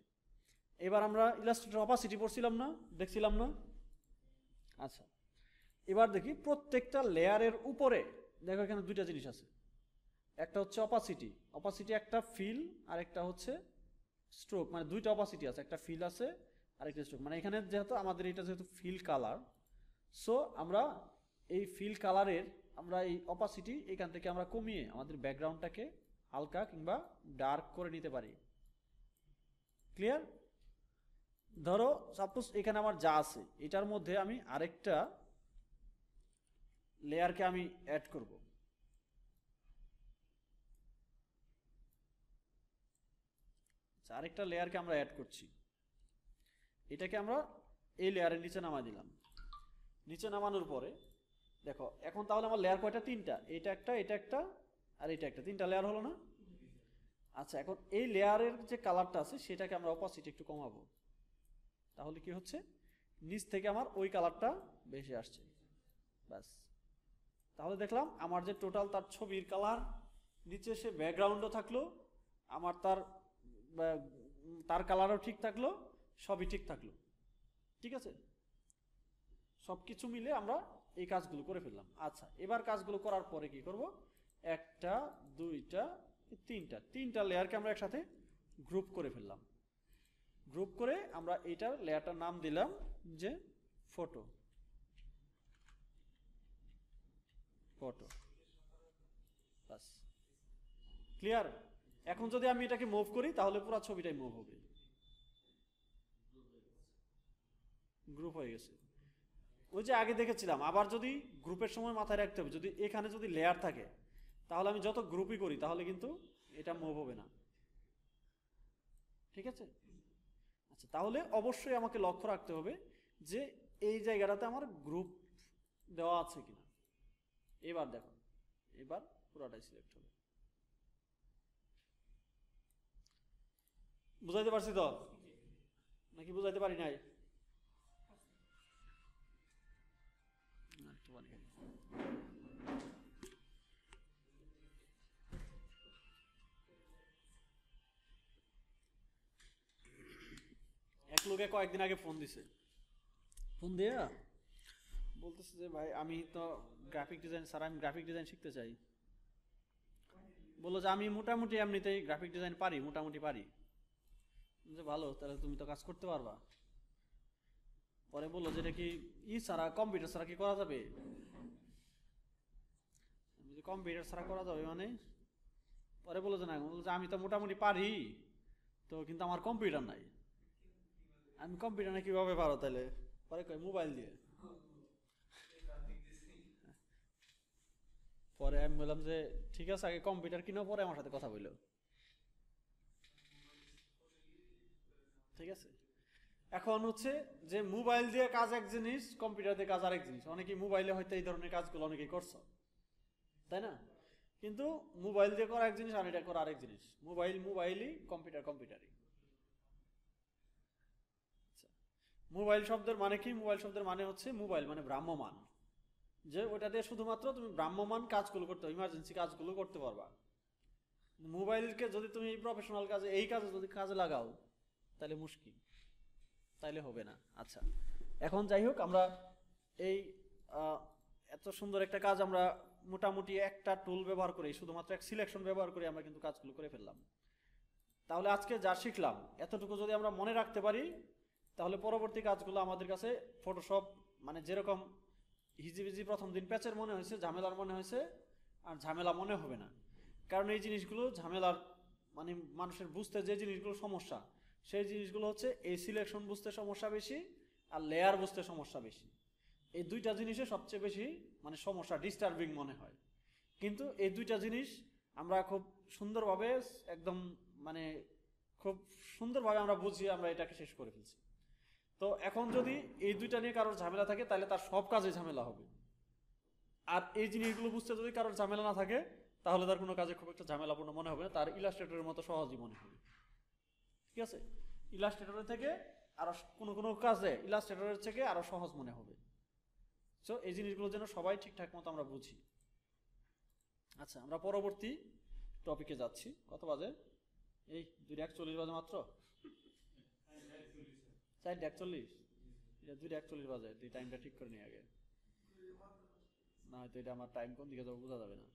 এবার আমরা ইলাস্ট্রেটর অপাসিটি পড়ছিলাম না, দেখছিলাম না? আচ্ছা, এবার দেখি প্রত্যেকটা লেয়ারের উপরে দেখো এখানে দুইটা জিনিস আছে। একটা হচ্ছে অপাসিটি, অপাসিটি একটা ফিল, আর একটা হচ্ছে স্ট্রোক। মানে দুইটা অপাসিটি আছে, একটা ফিল আছে আর একটা স্ট্রোক। মানে এখানে যেহেতু আমাদের এটা যেহেতু ফিল কালার, সো আমরা এই ফিল কালারের আমরা এই অপাসিটি এখান থেকে আমরা কমিয়ে আমাদের ব্যাকগ্রাউন্ডটাকে হালকা কিংবা ডার্ক করে নিতে পারি। ক্লিয়ার? ধরো সাপোজ এখানে আমার যা আছে এটার মধ্যে আমি আরেকটা লেয়ারকে আমি অ্যাড করব। আরেকটা লেয়ারকে আমরা অ্যাড করছি, এটাকে আমরা এই লেয়ারের নিচে নামাই দিলাম। নিচে নামানোর পরে দেখো এখন তাহলে আমার লেয়ার কয়টা? তিনটা। এটা একটা, এটা একটা, আর এটা একটা, তিনটা লেয়ার হলো না? আচ্ছা, এখন এই লেয়ারের যে কালারটা আছে সেটাকে আমরা অপাসিটি একটু কমাবো। তাহলে কি হচ্ছে, নিচ থেকে আমার ওই কালারটা বেশি আসছে। ব্যাস, তাহলে দেখলাম আমার যে টোটাল তার ছবির কালার, নিচে সে ব্যাকগ্রাউন্ডও থাকলো, আমার তার কালারও ঠিক থাকলো, সবই ঠিক থাকলো। ঠিক আছে, সব কিছু মিলে আমরা এই কাজগুলো করে ফেললাম। আচ্ছা, এবার কাজগুলো করার পরে কি করব? একটা, দুইটা, তিনটা লেয়ারকে আমরা একসাথে গ্রুপ করে ফেললাম। গ্রুপ করে আমরা এইটার লেয়ারটার নাম দিলাম যে ফটো। ফটো, বাস, ক্লিয়ার? এখন যদি আমি এটাকে মুভ করি তাহলে পুরো ছবিটাই মুভ হবে, গ্রুপ হয়ে গেছে। ওই যে আগে দেখেছিলাম, আবার যদি গ্রুপের সময় মাথায় রাখতে হবে, যদি এখানে যদি লেয়ার থাকে তাহলে আমি যত গ্রুপই করি তাহলে কিন্তু এটা মুভ হবে না। ঠিক আছে? আচ্ছা, তাহলে অবশ্যই আমাকে লক্ষ্য রাখতে হবে যে এই জায়গাটাতে আমার গ্রুপ দেওয়া আছে কিনা। এবার দেখো, এবার পুরোটাই সিলেক্ট হবে। বুঝাইতে পারছি তো নাকি বুঝাইতে পারি নাই? এক লোকে কয়েকদিন আগে ফোন দিছে, ফোন দিয়ে বলতেছে যে ভাই আমি তো গ্রাফিক ডিজাইন, স্যার আমি গ্রাফিক ডিজাইন শিখতে চাই। বললো যে আমি মোটামুটি এমনিতেই গ্রাফিক ডিজাইন পারি, মোটামুটি পারি। যে ভালো, তাহলে তুমি তো কাজ করতে পারবা। পরে বললো যে এটা কি ছাড়া, কম্পিউটার ছাড়া কি করা যাবে? কম্পিউটার ছাড়া করা যাবে মানে? পরে বললো যে না, বললো যে আমি তো মোটামুটি পারি তো, কিন্তু আমার কম্পিউটার নাই। আমি কম্পিউটার না কিভাবে পারো তাহলে? পরে কই মোবাইল দিয়ে। পরে আমি বললাম যে ঠিক আছে, আগে কম্পিউটার কিনো, পরে আমার সাথে কথা বললো। ঠিক আছে, এখন হচ্ছে যে মোবাইল দিয়ে কাজ এক জিনিস, কম্পিউটার দিয়ে কাজ আরেক জিনিস। অনেকেই মোবাইলে হয়তো এই ধরনের কাজগুলো অনেকেই করছো, তাই না? কিন্তু মোবাইল দিয়ে করা এক জিনিস আর এটা করা আরেক জিনিস। মোবাইল মোবাইলই, কম্পিউটার কম্পিউটারই। মোবাইল শব্দের মানে কি? মোবাইল শব্দের মানে হচ্ছে মোবাইল মানে ভ্রাম্যমান, যে ওটা দিয়ে শুধুমাত্র তুমি ভ্রাম্যমান কাজগুলো করতে, ইমার্জেন্সি কাজগুলো করতে পারবা। মোবাইলকে যদি তুমি প্রফেশনাল কাজে, এই কাজে যদি কাজে লাগাও তাহলে মুশকিল, তাইলে হবে না। আচ্ছা, এখন যাই হোক, আমরা এই আহ, এত সুন্দর একটা কাজ আমরা মোটামুটি একটা টুল ব্যবহার করে, শুধুমাত্র এক সিলেকশন ব্যবহার করে আমরা কিন্তু কাজগুলো করে ফেললাম। তাহলে আজকে যা শিখলাম এতটুকু যদি আমরা মনে রাখতে পারি, তাহলে পরবর্তী কাজগুলো আমাদের কাছে ফটোশপ মানে যেরকম হিজিবিজি প্রথম দিন প্যাচের মনে হয়েছে, ঝামেলার মনে হয়েছে, আর ঝামেলা মনে হবে না। কারণ এই জিনিসগুলো ঝামেলার মানে মানুষের বুঝতে যে জিনিসগুলো সমস্যা, সেই জিনিসগুলো হচ্ছে এই সিলেকশন বুঝতে সমস্যা বেশি আর লেয়ার বুঝতে সমস্যা বেশি। এই দুইটা জিনিসে সবচেয়ে বেশি মানে সমস্যা, ডিস্টার্বিং মনে হয়। কিন্তু এই দুইটা জিনিস আমরা খুব সুন্দরভাবে একদম মানে খুব সুন্দরভাবে আমরা বুঝিয়ে আমরা এটাকে শেষ করে ফেলছি। তো এখন যদি এই দুইটা নিয়ে কারোর ঝামেলা থাকে তাহলে তার সব কাজে ঝামেলা হবে। আর এই জিনিসগুলো বুঝতে যদি কারোর ঝামেলা না থাকে তাহলে তার কোনো কাজে খুব একটা ঝামেলাপূর্ণ মনে হবে না, তার ইলাস্ট্রেটরের মতো সহজই মনে হবে। ঠিক আছে, ইলাস্ট্রেটরের থেকে আরো কোনো কোনো কাজে ইলাস্ট্রেটরের থেকে আরো সহজ মনে হবে। সো এই জিনিসগুলো যেন সবাই ঠিকঠাক মতো আমরা বুঝি। আচ্ছা, আমরা পরবর্তী টপিকে যাচ্ছি। কত বাজে? এই 2:41 বাজে মাত্র, 4:41। এটা 2:41 বাজে, তুই টাইমটা ঠিক করে নিয়ে আগে, না হয়তো এটা আমার টাইম কোন দিকে যাবো বোঝা যাবে না।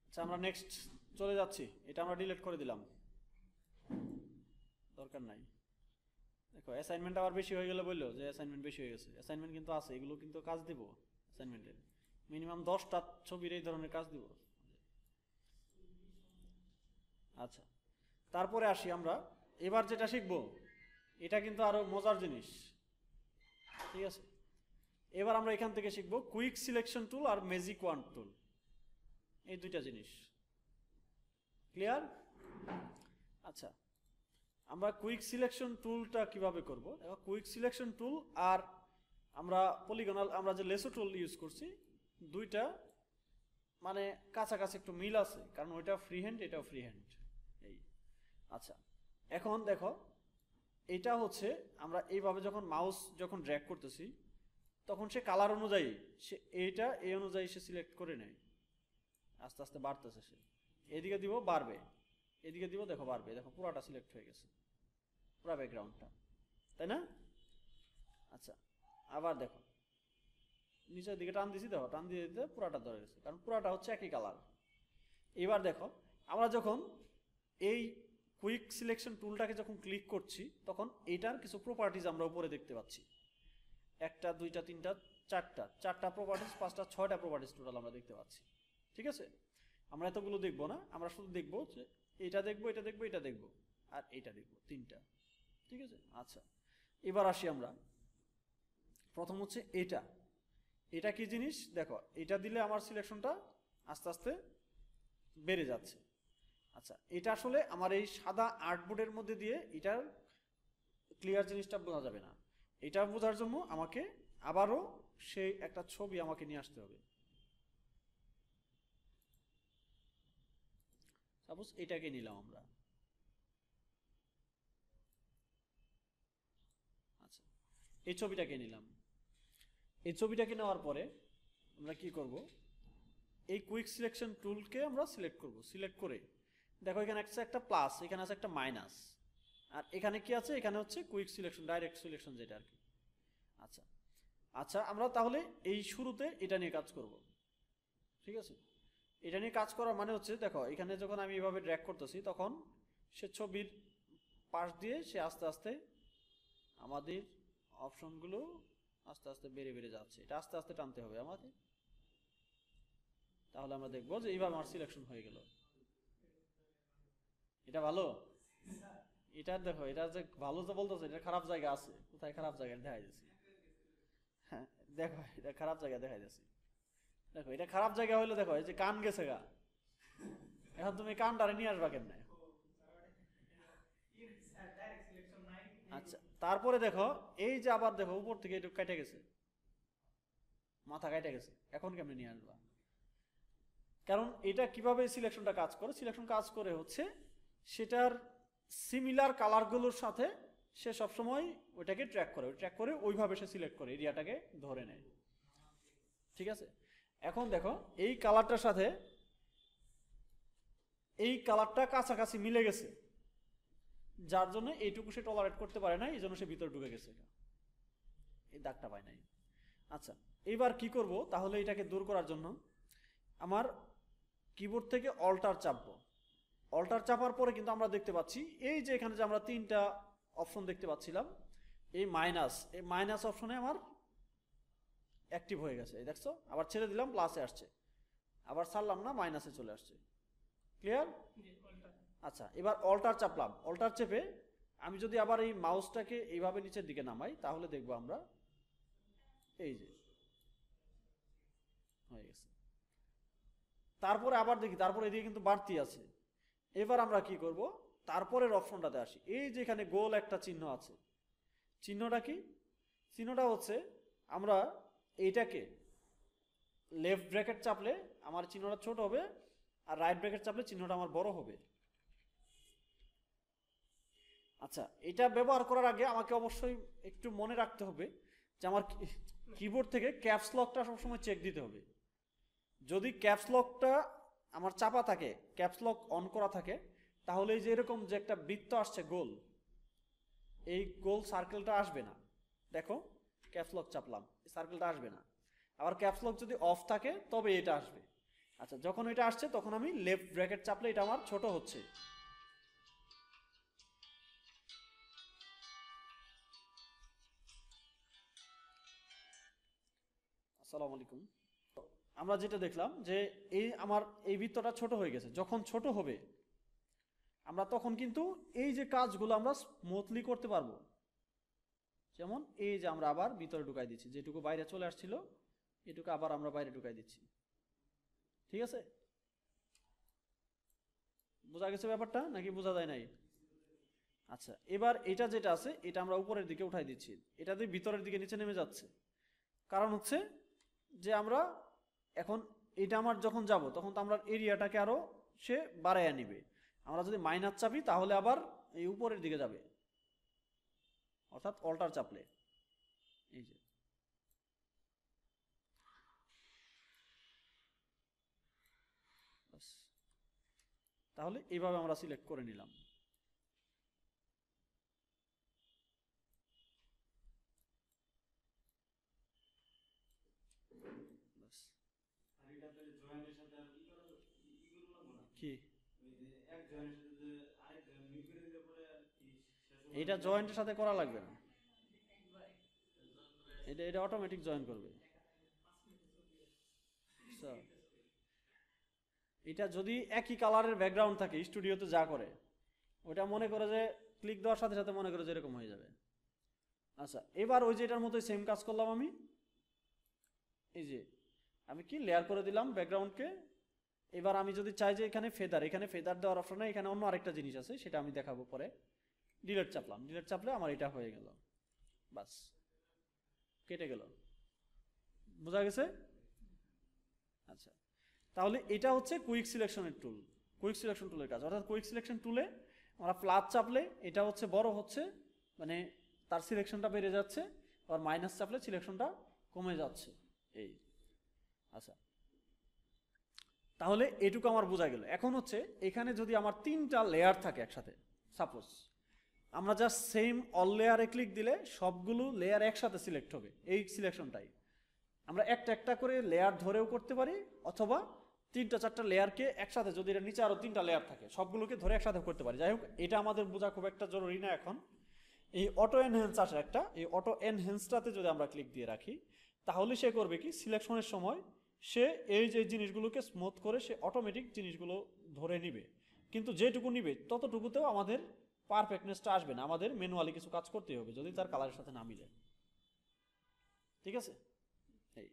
আচ্ছা, আমরা নেক্সট চলে যাচ্ছি। এটা আমরা ডিলিট করে দিলাম, দরকার নাই। দেখো অ্যাসাইনমেন্ট আবার বেশি হয়ে গেলে বললো যে অ্যাসাইনমেন্ট বেশি হয়ে গেছে। অ্যাসাইনমেন্ট কিন্তু আছে, এগুলো কিন্তু কাজ দিব। অ্যাসাইনমেন্টের মিনিমাম 10টা ছবির এই ধরনের কাজ দিব। আচ্ছা, তারপরে আসি আমরা এবার যেটা শিখবো, এটা কিন্তু আরো মজার জিনিস। ঠিক আছে, এবার আমরা এখান থেকে শিখবো কুইক সিলেকশন টুল আর ম্যাজিক ওয়ান্ড টুল, এই দুইটা জিনিস। ক্লিয়ার? আচ্ছা, আমরা কুইক সিলেকশন টুলটা কিভাবে করব? দেখো, কুইক সিলেকশন টুল আর আমরা পলিগনাল আমরা যে লেসো টুল ইউজ করছি, দুইটা মানে কাছাকাছি একটু মিল আছে, কারণ ওইটা ফ্রি হ্যান্ড, এটাও ফ্রি হ্যান্ড। এই আচ্ছা, এখন দেখো এটা হচ্ছে আমরা এইভাবে যখন মাউস যখন ড্র্যাগ করতেছি তখন সে কালার অনুযায়ী সে এইটা এই অনুযায়ী সে সিলেক্ট করে নেয়। আস্তে আস্তে বাড়তেছে, সে এদিকে দিব বাড়বে, এদিকে দিব দেখো বাড়বে, দেখো পুরাটা সিলেক্ট হয়ে গেছে, পুরা ব্যাকগ্রাউন্ডটা, তাই না? আচ্ছা, আবার দেখো নিচের দিকে টান দিছি, দেখো টান দিয়ে দিতে পুরাটা ধরে গেছে, কারণ পুরাটা হচ্ছে একই কালার। এবার দেখো আমরা যখন এই কুইক সিলেকশন টুলটাকে যখন ক্লিক করছি তখন এটার কিছু প্রপার্টিজ আমরা উপরে দেখতে পাচ্ছি। 1টা 2টা 3টা 4টা প্রপার্টিজ, 5টা 6টা প্রপার্টিজ টোটাল আমরা দেখতে পাচ্ছি। ঠিক আছে, আমরা এতগুলো দেখবো না, আমরা শুধু দেখবো যে এটা দেখবো, এটা দেখবো, এটা দেখবো, আর এটা দেখবো, 3টা। ঠিক আছে, আচ্ছা এবার আসি আমরা। প্রথম হচ্ছে এটা, এটা কি জিনিস? দেখো এটা দিলে আমার সিলেকশনটা আস্তে আস্তে বেড়ে যাচ্ছে। আচ্ছা, এটা আসলে আমার এই সাদা আর্টবোর্ডের মধ্যে দিয়ে এটার ক্লিয়ার জিনিসটা বোঝা যাবে না। এটা বোঝার জন্য আমাকে আবারও সেই একটা ছবি আমাকে নিয়ে আসতে হবে। সাপোজ এটাকে নিলাম আমরা। আচ্ছা, এই ছবিটাকে নিলাম। এই ছবিটাকে নেওয়ার পরে আমরা কি করব? এই কুইক সিলেকশন টুলকে আমরা সিলেক্ট করব। সিলেক্ট করে দেখো এখানে একটা প্লাস, এখানে আছে একটা মাইনাস, আর এখানে কি আছে? এখানে হচ্ছে কুইক সিলেকশন, ডাইরেক্ট সিলেকশন যেটা আর কি। আচ্ছা আচ্ছা, আমরা তাহলে এই শুরুতে এটা নিয়ে কাজ করব। ঠিক আছে, এটা নিয়ে কাজ করার মানে হচ্ছে দেখো এখানে যখন আমি এভাবে ড্র্যাগ করতেছি তখন সে ছবির পাশ দিয়ে সে আস্তে আস্তে আমাদের অপশনগুলো আস্তে আস্তে বেড়ে বেড়ে যাচ্ছে। এটা আস্তে আস্তে টানতে হবে আমাদের, তাহলে আমরা দেখবো যে এইভাবে আমার সিলেকশন হয়ে গেল। এটা ভালো? এটা দেখো, এটা যে ভালো যে বলতেছে, এটা খারাপ জায়গা আছে। কোথায় খারাপ জায়গায় দেখা যাচ্ছে? হ্যাঁ দেখো, এটা খারাপ জায়গায় দেখা যাচ্ছে। দেখো এটা খারাপ জায়গা হইলে দেখো এই যে কান গেছে গা, এখন তুমি কানটারে নিয়ে আসবা কেন? আচ্ছা, তারপরে দেখো এই যে আবার দেখো উপর থেকে একটু কেটে গেছে, মাথা কেটে গেছে, এখন কেমনে নিয়ে আসবা? কারণ এটা কিভাবে সিলেকশনটা কাজ করে? সিলেকশন কাজ করে হচ্ছে সেটার সিমিলার কালারগুলোর সাথে সে সবসময় ওইটাকে ট্র্যাক করে, ট্র্যাক করে ওইভাবে সে সিলেক্ট করে, এরিয়াটাকে ধরে নেয়। ঠিক আছে, এখন দেখো এই কালারটার সাথে এই কালারটা কাছাকাছি মিলে গেছে, যার জন্য এইটুকু সে টলারেট করতে পারে না, এই জন্য সে ভিতরে ঢুকে গেছে। এই দাগটা পাই নাই। আচ্ছা, এইবার কি করব, তাহলে এটাকে দূর করার জন্য আমার কিবোর্ড থেকে অল্টার চাপবো। অল্টার চাপার পরে কিন্তু আমরা দেখতে পাচ্ছি এই যে এখানে যে আমরা তিনটা অপশন দেখতে পাচ্ছিলাম, এই মাইনাস অপশনে আমার অ্যাক্টিভ হয়ে গেছে। এই দেখছো, আবার ছেড়ে দিলাম প্লাসে আসছে, আবার ছাড়লাম না মাইনাসে চলে আসছে। ক্লিয়ার? আচ্ছা, এবার অল্টার চাপলাম। অল্টার চেপে আমি যদি আবার এই মাউসটাকে এইভাবে নিচের দিকে নামাই, তাহলে দেখবো আমরা এই যে হয়ে গেছে। তারপরে আবার দেখি, তারপরে এদিকে কিন্তু বাড়তি আছে। এবার আমরা কি করব, তারপরের অপশনটাতে আসি। এই যে এখানে গোল একটা চিহ্ন আছে, চিহ্নটা কি? চিহ্নটা হচ্ছে আমরা এইটাকে লেফট ব্র্যাকেট চাপলে আমার চিহ্নটা ছোট হবে, আর রাইট ব্র্যাকেট চাপলে চিহ্নটা আমার বড় হবে। আচ্ছা, এটা ব্যবহার করার আগে আমাকে অবশ্যই একটু মনে রাখতে হবে যে আমার কিবোর্ড থেকে ক্যাপস লকটা সবসময় চেক দিতে হবে। যদি ক্যাপস লকটা আমার চাপা থাকে, ক্যাপস লক অন করা থাকে, তাহলে এই যে এরকম যে একটা বৃত্ত আসছে গোল, এই গোল সার্কেলটা আসবে না। দেখো, ক্যাপস লক চাপলাম, সার্কেলটা আসবে না। আবার ক্যাপস লক যদি অফ থাকে তবে এটা আসবে। আচ্ছা, যখন এটা আসছে তখন আমি লেফট ব্র্যাকেট চাপলে এটা আমার ছোট হচ্ছে। আসসালামু আলাইকুম। আমরা যেটা দেখলাম যে এই আমার এই বৃত্তটা ছোট হয়ে গেছে। যখন ছোট হবে আমরা তখন কিন্তু এই যে কাজগুলো আমরা স্মুথলি করতে পারবো। যেমন এই যে আমরা আবার ভিতরে ঢুকাই দিচ্ছি, যেটুকু বাইরে চলে আসছিল এটুকু আবার আমরা বাইরে ঢুকাই দিচ্ছি। ঠিক আছে? বোঝা গেছে ব্যাপারটা নাকি বোঝা যায় নাই? আচ্ছা, এবার এটা যেটা আছে এটা আমরা উপরের দিকে উঠাই দিচ্ছি, এটা দিয়ে ভিতরের দিকে নিচে নেমে যাচ্ছে। কারণ হচ্ছে যে আমরা এখন এটা আমার যখন যাব তখন তো আমরা এরিয়াটাকে আরো সে বাড়াইয়া নিবে। আমরা যদি মাইনাস চাপি তাহলে আবার এই উপরের দিকে যাবে, অর্থাৎ অল্টার চাপলে। এই যে তাহলে এইভাবে আমরা সিলেক্ট করে নিলাম। কি এটা জয়েন্টের সাথে করা লাগবে না, এটা এটা অটোমেটিক জয়েন করবে। এটা যদি একই কালারের ব্যাকগ্রাউন্ড থাকে, স্টুডিওতে যা করে ওটা মনে করে যে ক্লিক দেওয়ার সাথে সাথে মনে করে যে এরকম হয়ে যাবে। আচ্ছা, এবার ওই যে এটার মতোই সেম কাজ করলাম আমি। এই যে আমি কি লেয়ার করে দিলাম ব্যাকগ্রাউন্ডকে। এবার আমি যদি চাই যে এখানে ফেদার দেওয়ার অপশন নেই, এখানে অন্য আরেকটা জিনিস আছে সেটা আমি দেখাবো পরে। ডিলেট চাপলাম, ডিলেট চাপলে আমার এটা হয়ে গেল, বাস কেটে গেল। বোঝা গেছে? আচ্ছা, তাহলে এটা হচ্ছে কুইক সিলেকশনের টুল, কুইক সিলেকশন টুলের কাজ। অর্থাৎ কুইক সিলেকশন টুলে আমরা প্লাস চাপলে এটা হচ্ছে বড় হচ্ছে, মানে তার সিলেকশনটা বেড়ে যাচ্ছে, আর মাইনাস চাপলে সিলেকশনটা কমে যাচ্ছে। এই আচ্ছা, তাহলে এটুকু আমার বোঝা গেল। এখন হচ্ছে এখানে যদি আমার তিনটা লেয়ার থাকে একসাথে, সাপোজ আমরা জাস্ট সেম অল লেয়ারে ক্লিক দিলে সবগুলো লেয়ার একসাথে সিলেক্ট হবে। এই সিলেকশনটাই আমরা একটা একটা করে লেয়ার ধরেও করতে পারি, অথবা তিনটা চারটা লেয়ারকে একসাথে, যদি এটা নিচে আরো তিনটা লেয়ার থাকে সবগুলোকে ধরে একসাথে করতে পারি। যাই হোক, এটা আমাদের বোঝা খুব একটা জরুরি না এখন। এই অটো এনহ্যান্স আসে একটা, এই অটো এনহ্যান্সটাতে যদি আমরা ক্লিক দিয়ে রাখি তাহলে সে করবে কি, সিলেকশনের সময় সে এই যে জিনিসগুলোকে স্মুথ করে সে অটোমেটিক জিনিসগুলো ধরে নিবে। কিন্তু যেটুকু নিবে ততটুকুতেও আমাদের পারফেক্টনেসটা আসবে না, আমাদের ম্যানুয়ালি কিছু কাজ করতে হবে যদি তার কালারের সাথে না মিলে। ঠিক আছে? এই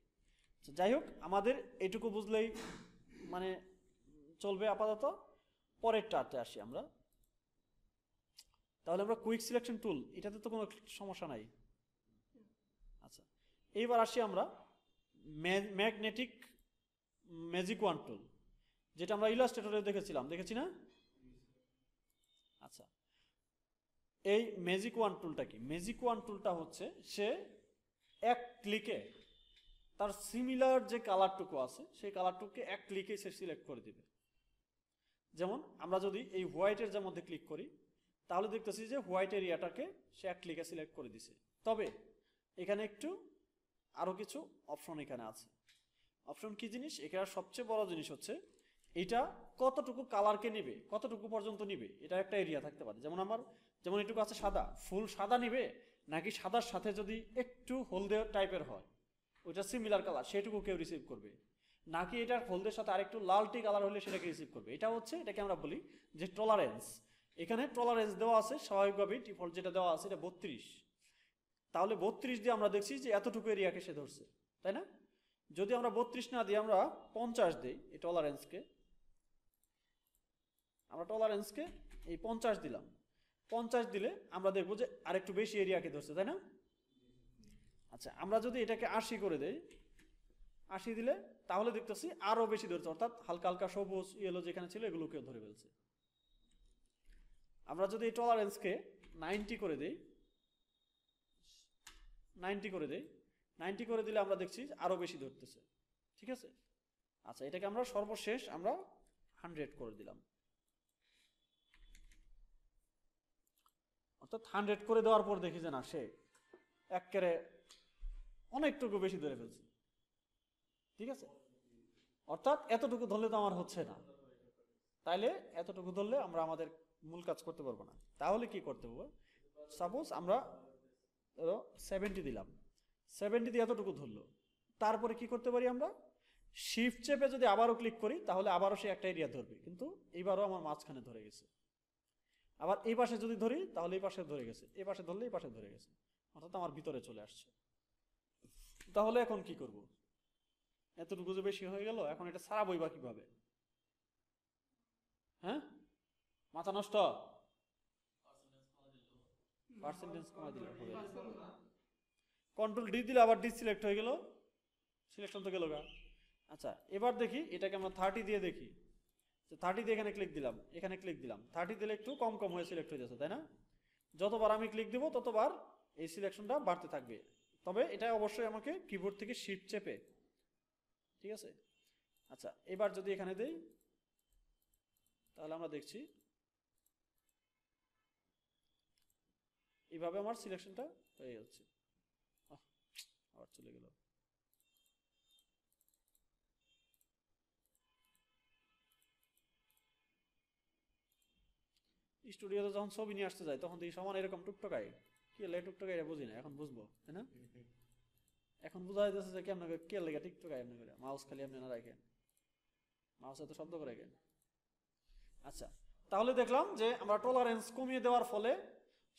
যাই হোক, আমাদের এটুকু বুঝলেই মানে চলবে আপাতত। পরেরটাতে আসি আমরা। তাহলে আমরা কুইক সিলেকশন টুল, এটাতে তো কোনো সমস্যা নাই। আচ্ছা, এইবার আসি আমরা ম্যাগনেটিক ম্যাজিক ওয়ান টুল, যেটা আমরা ইলাস্ট্রেটরে দেখেছি না? আচ্ছা, এই ম্যাজিক ওয়ান টুলটা কি? ম্যাজিক ওয়ান টুলটা হচ্ছে সে এক ক্লিকে তার সিমিলার যে কালারটুকু আছে সেই কালারটুকুকে এক ক্লিকে সে সিলেক্ট করে দিবে। যেমন আমরা যদি এই হোয়াইটের যে মধ্যে ক্লিক করি তাহলে দেখতেছি যে হোয়াইট এরিয়াটাকে সে এক ক্লিকে সিলেক্ট করে দিছে। তবে এখানে একটু আরো কিছু অপশন এখানে আছে। অপশন কি জিনিস? এখানে সবচেয়ে বড় জিনিস হচ্ছে এটা কতটুকু কালারকে নিবে, কতটুকু পর্যন্ত নিবে, এটা একটা এরিয়া থাকতে পারে। যেমন এটুকু আছে সাদা, ফুল সাদা নিবে, নাকি সাদার সাথে যদি একটু হলদে টাইপের হয়, ওইটা সিমিলার কালার, সেটুকু কেউ রিসিভ করবে, নাকি এটার হলদের সাথে আরেকটু লালটি কালার হলে সেটাকে রিসিভ করবে। এটাকে আমরা বলি যে টলারেন্স। এখানে টলারেন্স দেওয়া আছে স্বাভাবিকভাবে, ডিফল্ট যেটা দেওয়া আছে এটা 32। তাহলে 32 দিয়ে আমরা দেখছি যে এতটুকু এরিয়াকে সে ধরছে, তাই না? যদি আমরা 32 না দিয়ে আমরা 50 দিই, এই টলারেন্সকে এই 50 দিলাম, 50 দিলে আমরা দেখবো যে আরেকটু বেশি এরিয়াকে ধরছে, তাই না? আচ্ছা, আমরা যদি এটাকে 80 করে দেই, 80 দিলে তাহলে দেখতেছি আরো বেশি ধরছে, অর্থাৎ হালকা হালকা সবুজ ইয়েলো যেখানে ছিল এগুলোকেও ধরে ফেলছে। আমরা যদি এই টলারেন্সকে 90 করে দেই, 90 করে দিলে আমরা দেখছি আরো বেশি ধরতেছে, ঠিক আছে? আচ্ছা, এটাকে আমরা সর্বশেষ 100 করে দিলাম, অর্থাৎ 100 করে দেওয়ার পর দেখি যে না, সে একেবারে অনেকটুকু বেশি ধরে ফেলছে, ঠিক আছে? অর্থাৎ এতটুকু ধরলে তো আমার হচ্ছে না, তাইলে এতটুকু ধরলে আমরা আমাদের মূল কাজ করতে পারবো না। তাহলে কি করতে হবে? সাপোজ আমরা 70 দিলাম, 70 দিয়ে এতটুকু ধরলো, তারপরে কি করতে পারি? আমরা শিফট চেপে যদি আবারও ক্লিক করি তাহলে আবারও সে একটা এরিয়া ধরবে, কিন্তু এইবারও আমার মাঝখানে ধরে গেছে। আবার এই পাশে যদি ধরি তাহলে এই পাশে ধরে গেছে, এই পাশে ধরলে এই পাশে ধরে গেছে, অর্থাৎ আমার ভিতরে চলে আসছে। তাহলে এখন কি করব? এতটুকু যে বেশি হয়ে গেল, এখন এটা ছাড়াবই বা কিভাবে? হ্যাঁ, মাথা নষ্ট। পার্সেন্টেজ কমাই দিলে হবে। কন্ট্রোল ডি দিলে আবার ডিসিলেক্ট হয়ে গেল, সিলেকশন তো গেল গা। আচ্ছা, এবার দেখি এটাকে আমরা 30 দিয়ে দেখি। 30 দিয়ে এখানে ক্লিক দিলাম, 30 দিলে একটু কম কম হয়ে সিলেক্ট হয়ে যাচ্ছে, তাই না? যতবার আমি ক্লিক দিব ততবার এই সিলেকশনটা বাড়তে থাকবে, তবে এটা অবশ্যই আমাকে কিবোর্ড থেকে শিফট চেপে, ঠিক আছে? আচ্ছা, এবার যদি এখানে দেই তাহলে আমরা দেখছি এইভাবে আমার সিলেকশনটা হয়ে যাচ্ছে। আবার চলে গেল। স্টুডিওতে যখন ছবি নিয়ে আসতে যায় তখন দেখি সমান এরকম টুকটকাই, কি লে টুকটকাই এটা বুঝি না, এখন বুঝবো, তাই না? এখন বোঝা যাচ্ছে যে কেমন কে লেগে টিকটকাই এমনি করে, মাউস খালি এমনি না রাখেন, মাউস এত শব্দ করে রাখেন। আচ্ছা, তাহলে দেখলাম যে আমরা টলারেন্স কমিয়ে দেওয়ার ফলে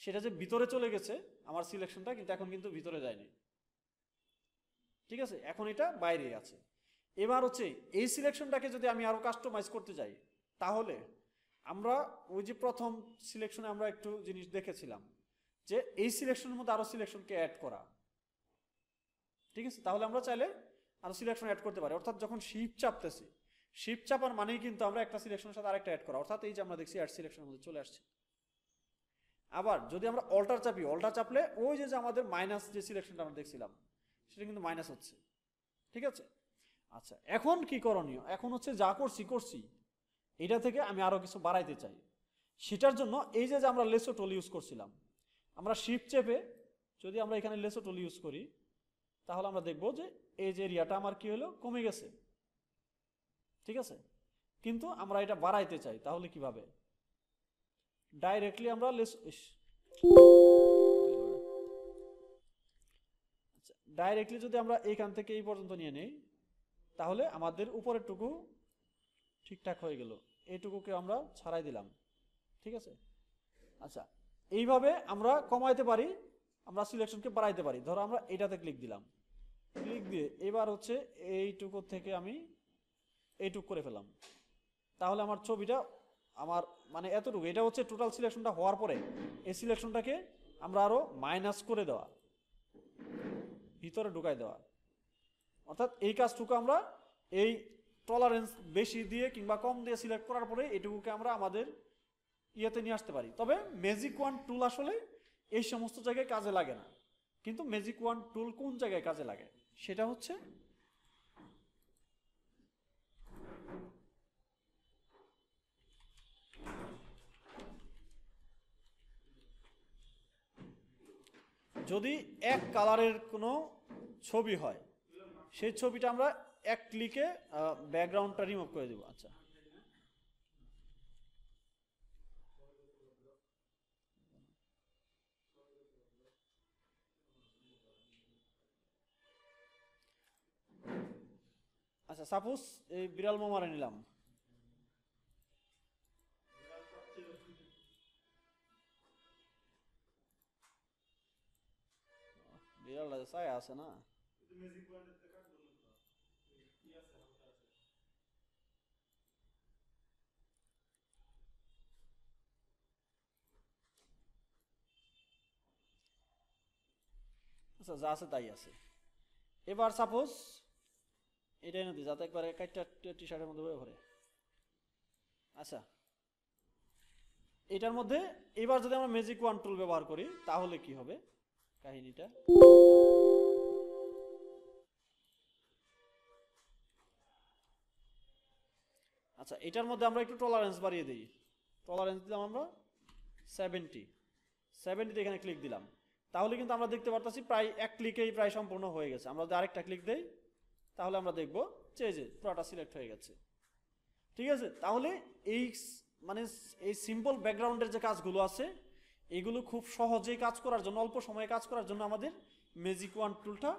সেটা যে ভিতরে চলে গেছে আমার সিলেকশনটা, কিন্তু এখন কিন্তু ভিতরে যায়নি, ঠিক আছে? এখন এটা বাইরে আছে। এবার হচ্ছে এই সিলেকশনটাকে যদি আমি আরো কাস্টমাইজ করতে যাই, তাহলে আমরা ওই যে প্রথম সিলেকশনে আমরা একটু জিনিস দেখেছিলাম যে এই সিলেকশনের মধ্যে আরো সিলেকশনকে অ্যাড করা, ঠিক আছে? তাহলে আমরা চাইলে আরো সিলেকশন অ্যাড করতে পারি, অর্থাৎ যখন শিফট চাপতেছি, শিফট চাপার মানেই কিন্তু আমরা একটা সিলেকশনের সাথে আরেকটা অ্যাড করা, অর্থাৎ এই যে আমরা দেখছি অ্যাড সিলেকশনের মধ্যে চলে আসছে। আবার যদি আমরা অল্টার চাপি, অল্টার চাপলে ওই যে আমাদের মাইনাস যে সিলেকশনটা আমরা দেখছিলাম সেটা কিন্তু মাইনাস হচ্ছে, ঠিক আছে? আচ্ছা, এখন কি করণীয়? এখন হচ্ছে যা করছি এটা থেকে আমি আরো কিছু বাড়াইতে চাই। সেটার জন্য এই যে আমরা লেসো টুল ইউজ করছিলাম, আমরা শিফট চেপে যদি আমরা এখানে লেসো টুল ইউজ করি তাহলে আমরা দেখব যে এই যে এরিয়াটা আমার কি হলো, কমে গেছে, ঠিক আছে? কিন্তু আমরা এটা বাড়াইতে চাই, তাহলে কিভাবে? ডাইরেক্টলি আমরা ডাইরেক্টলি যদি আমরা এইখান থেকে এই পর্যন্ত নিয়ে নেই তাহলে আমাদের উপরের টুকু ঠিকঠাক হয়ে গেল, এইটুকুকে আমরা ছাড়াই দিলাম, ঠিক আছে? আচ্ছা, এইভাবে আমরা কমাইতে পারি, আমরা সিলেকশনকে বাড়াইতে পারি। ধরো আমরা এটাতে ক্লিক দিলাম, ক্লিক দিয়ে এবার হচ্ছে এইটুকু থেকে আমি এইটুকু করে ফেলাম, তাহলে আমার ছবিটা আমার মানে এতটুকু, এটা হচ্ছে টোটাল সিলেকশনটা হওয়ার পরে এই সিলেকশনটাকে আমরা আরো মাইনাস করে দেওয়া, ভিতরে ঢুকাই দেওয়া, অর্থাৎ এই কাজটুকু আমরা এই টলারেন্স বেশি দিয়ে কিংবা কম দিয়ে সিলেক্ট করার পরে এটুকুকে আমরা আমাদের ইয়েতে নিয়ে আসতে পারি। তবে ম্যাজিক ওয়ান টুল আসলে এই সমস্ত জায়গায় কাজে লাগে না, কিন্তু ম্যাজিক ওয়ান টুল কোন জায়গায় কাজে লাগে সেটা হচ্ছে যদি এক কালারের কোনো ছবি হয় সেই ছবিটা আমরা এক ক্লিকে ব্যাকগ্রাউন্ডটা রিমুভ করে দেব। আচ্ছা, আচ্ছা সাপোজ এই বিড়াল মামারে নিলাম, বিড়ালটা ছায়া আছে না, আচ্ছা যা আছে তাই আছে। এবার সাপোজ এটাই নদী যাতে একবারে কাইটটা টি শার্টের মধ্যে হয়ে পড়ে। আচ্ছা, এটার মধ্যে এবার যদি আমরা ম্যাজিক ওয়ান টুল ব্যবহার করি তাহলে কি হবে কাহিনীটা। আচ্ছা, এটার মধ্যে আমরা একটু টলারেন্স বাড়িয়ে দিই। টলারেন্স দিলাম আমরা 70 এখানে ক্লিক দিলাম, তাহলে কিন্তু আমরা দেখতে পারতেছি প্রায় এক ক্লিকেই প্রায় সম্পূর্ণ হয়ে গেছে। আমরা যদি আরেকটা ক্লিক দেই তাহলে আমরা দেখব যে পুরোটা সিলেক্ট হয়ে গেছে। ঠিক আছে, তাহলে এই মানে এই সিম্পল ব্যাকগ্রাউন্ডের যে কাজগুলো আছে এগুলো খুব সহজেই কাজ করার জন্য, অল্প সময়ে কাজ করার জন্য আমাদের ম্যাজিক ওয়ান টুলটা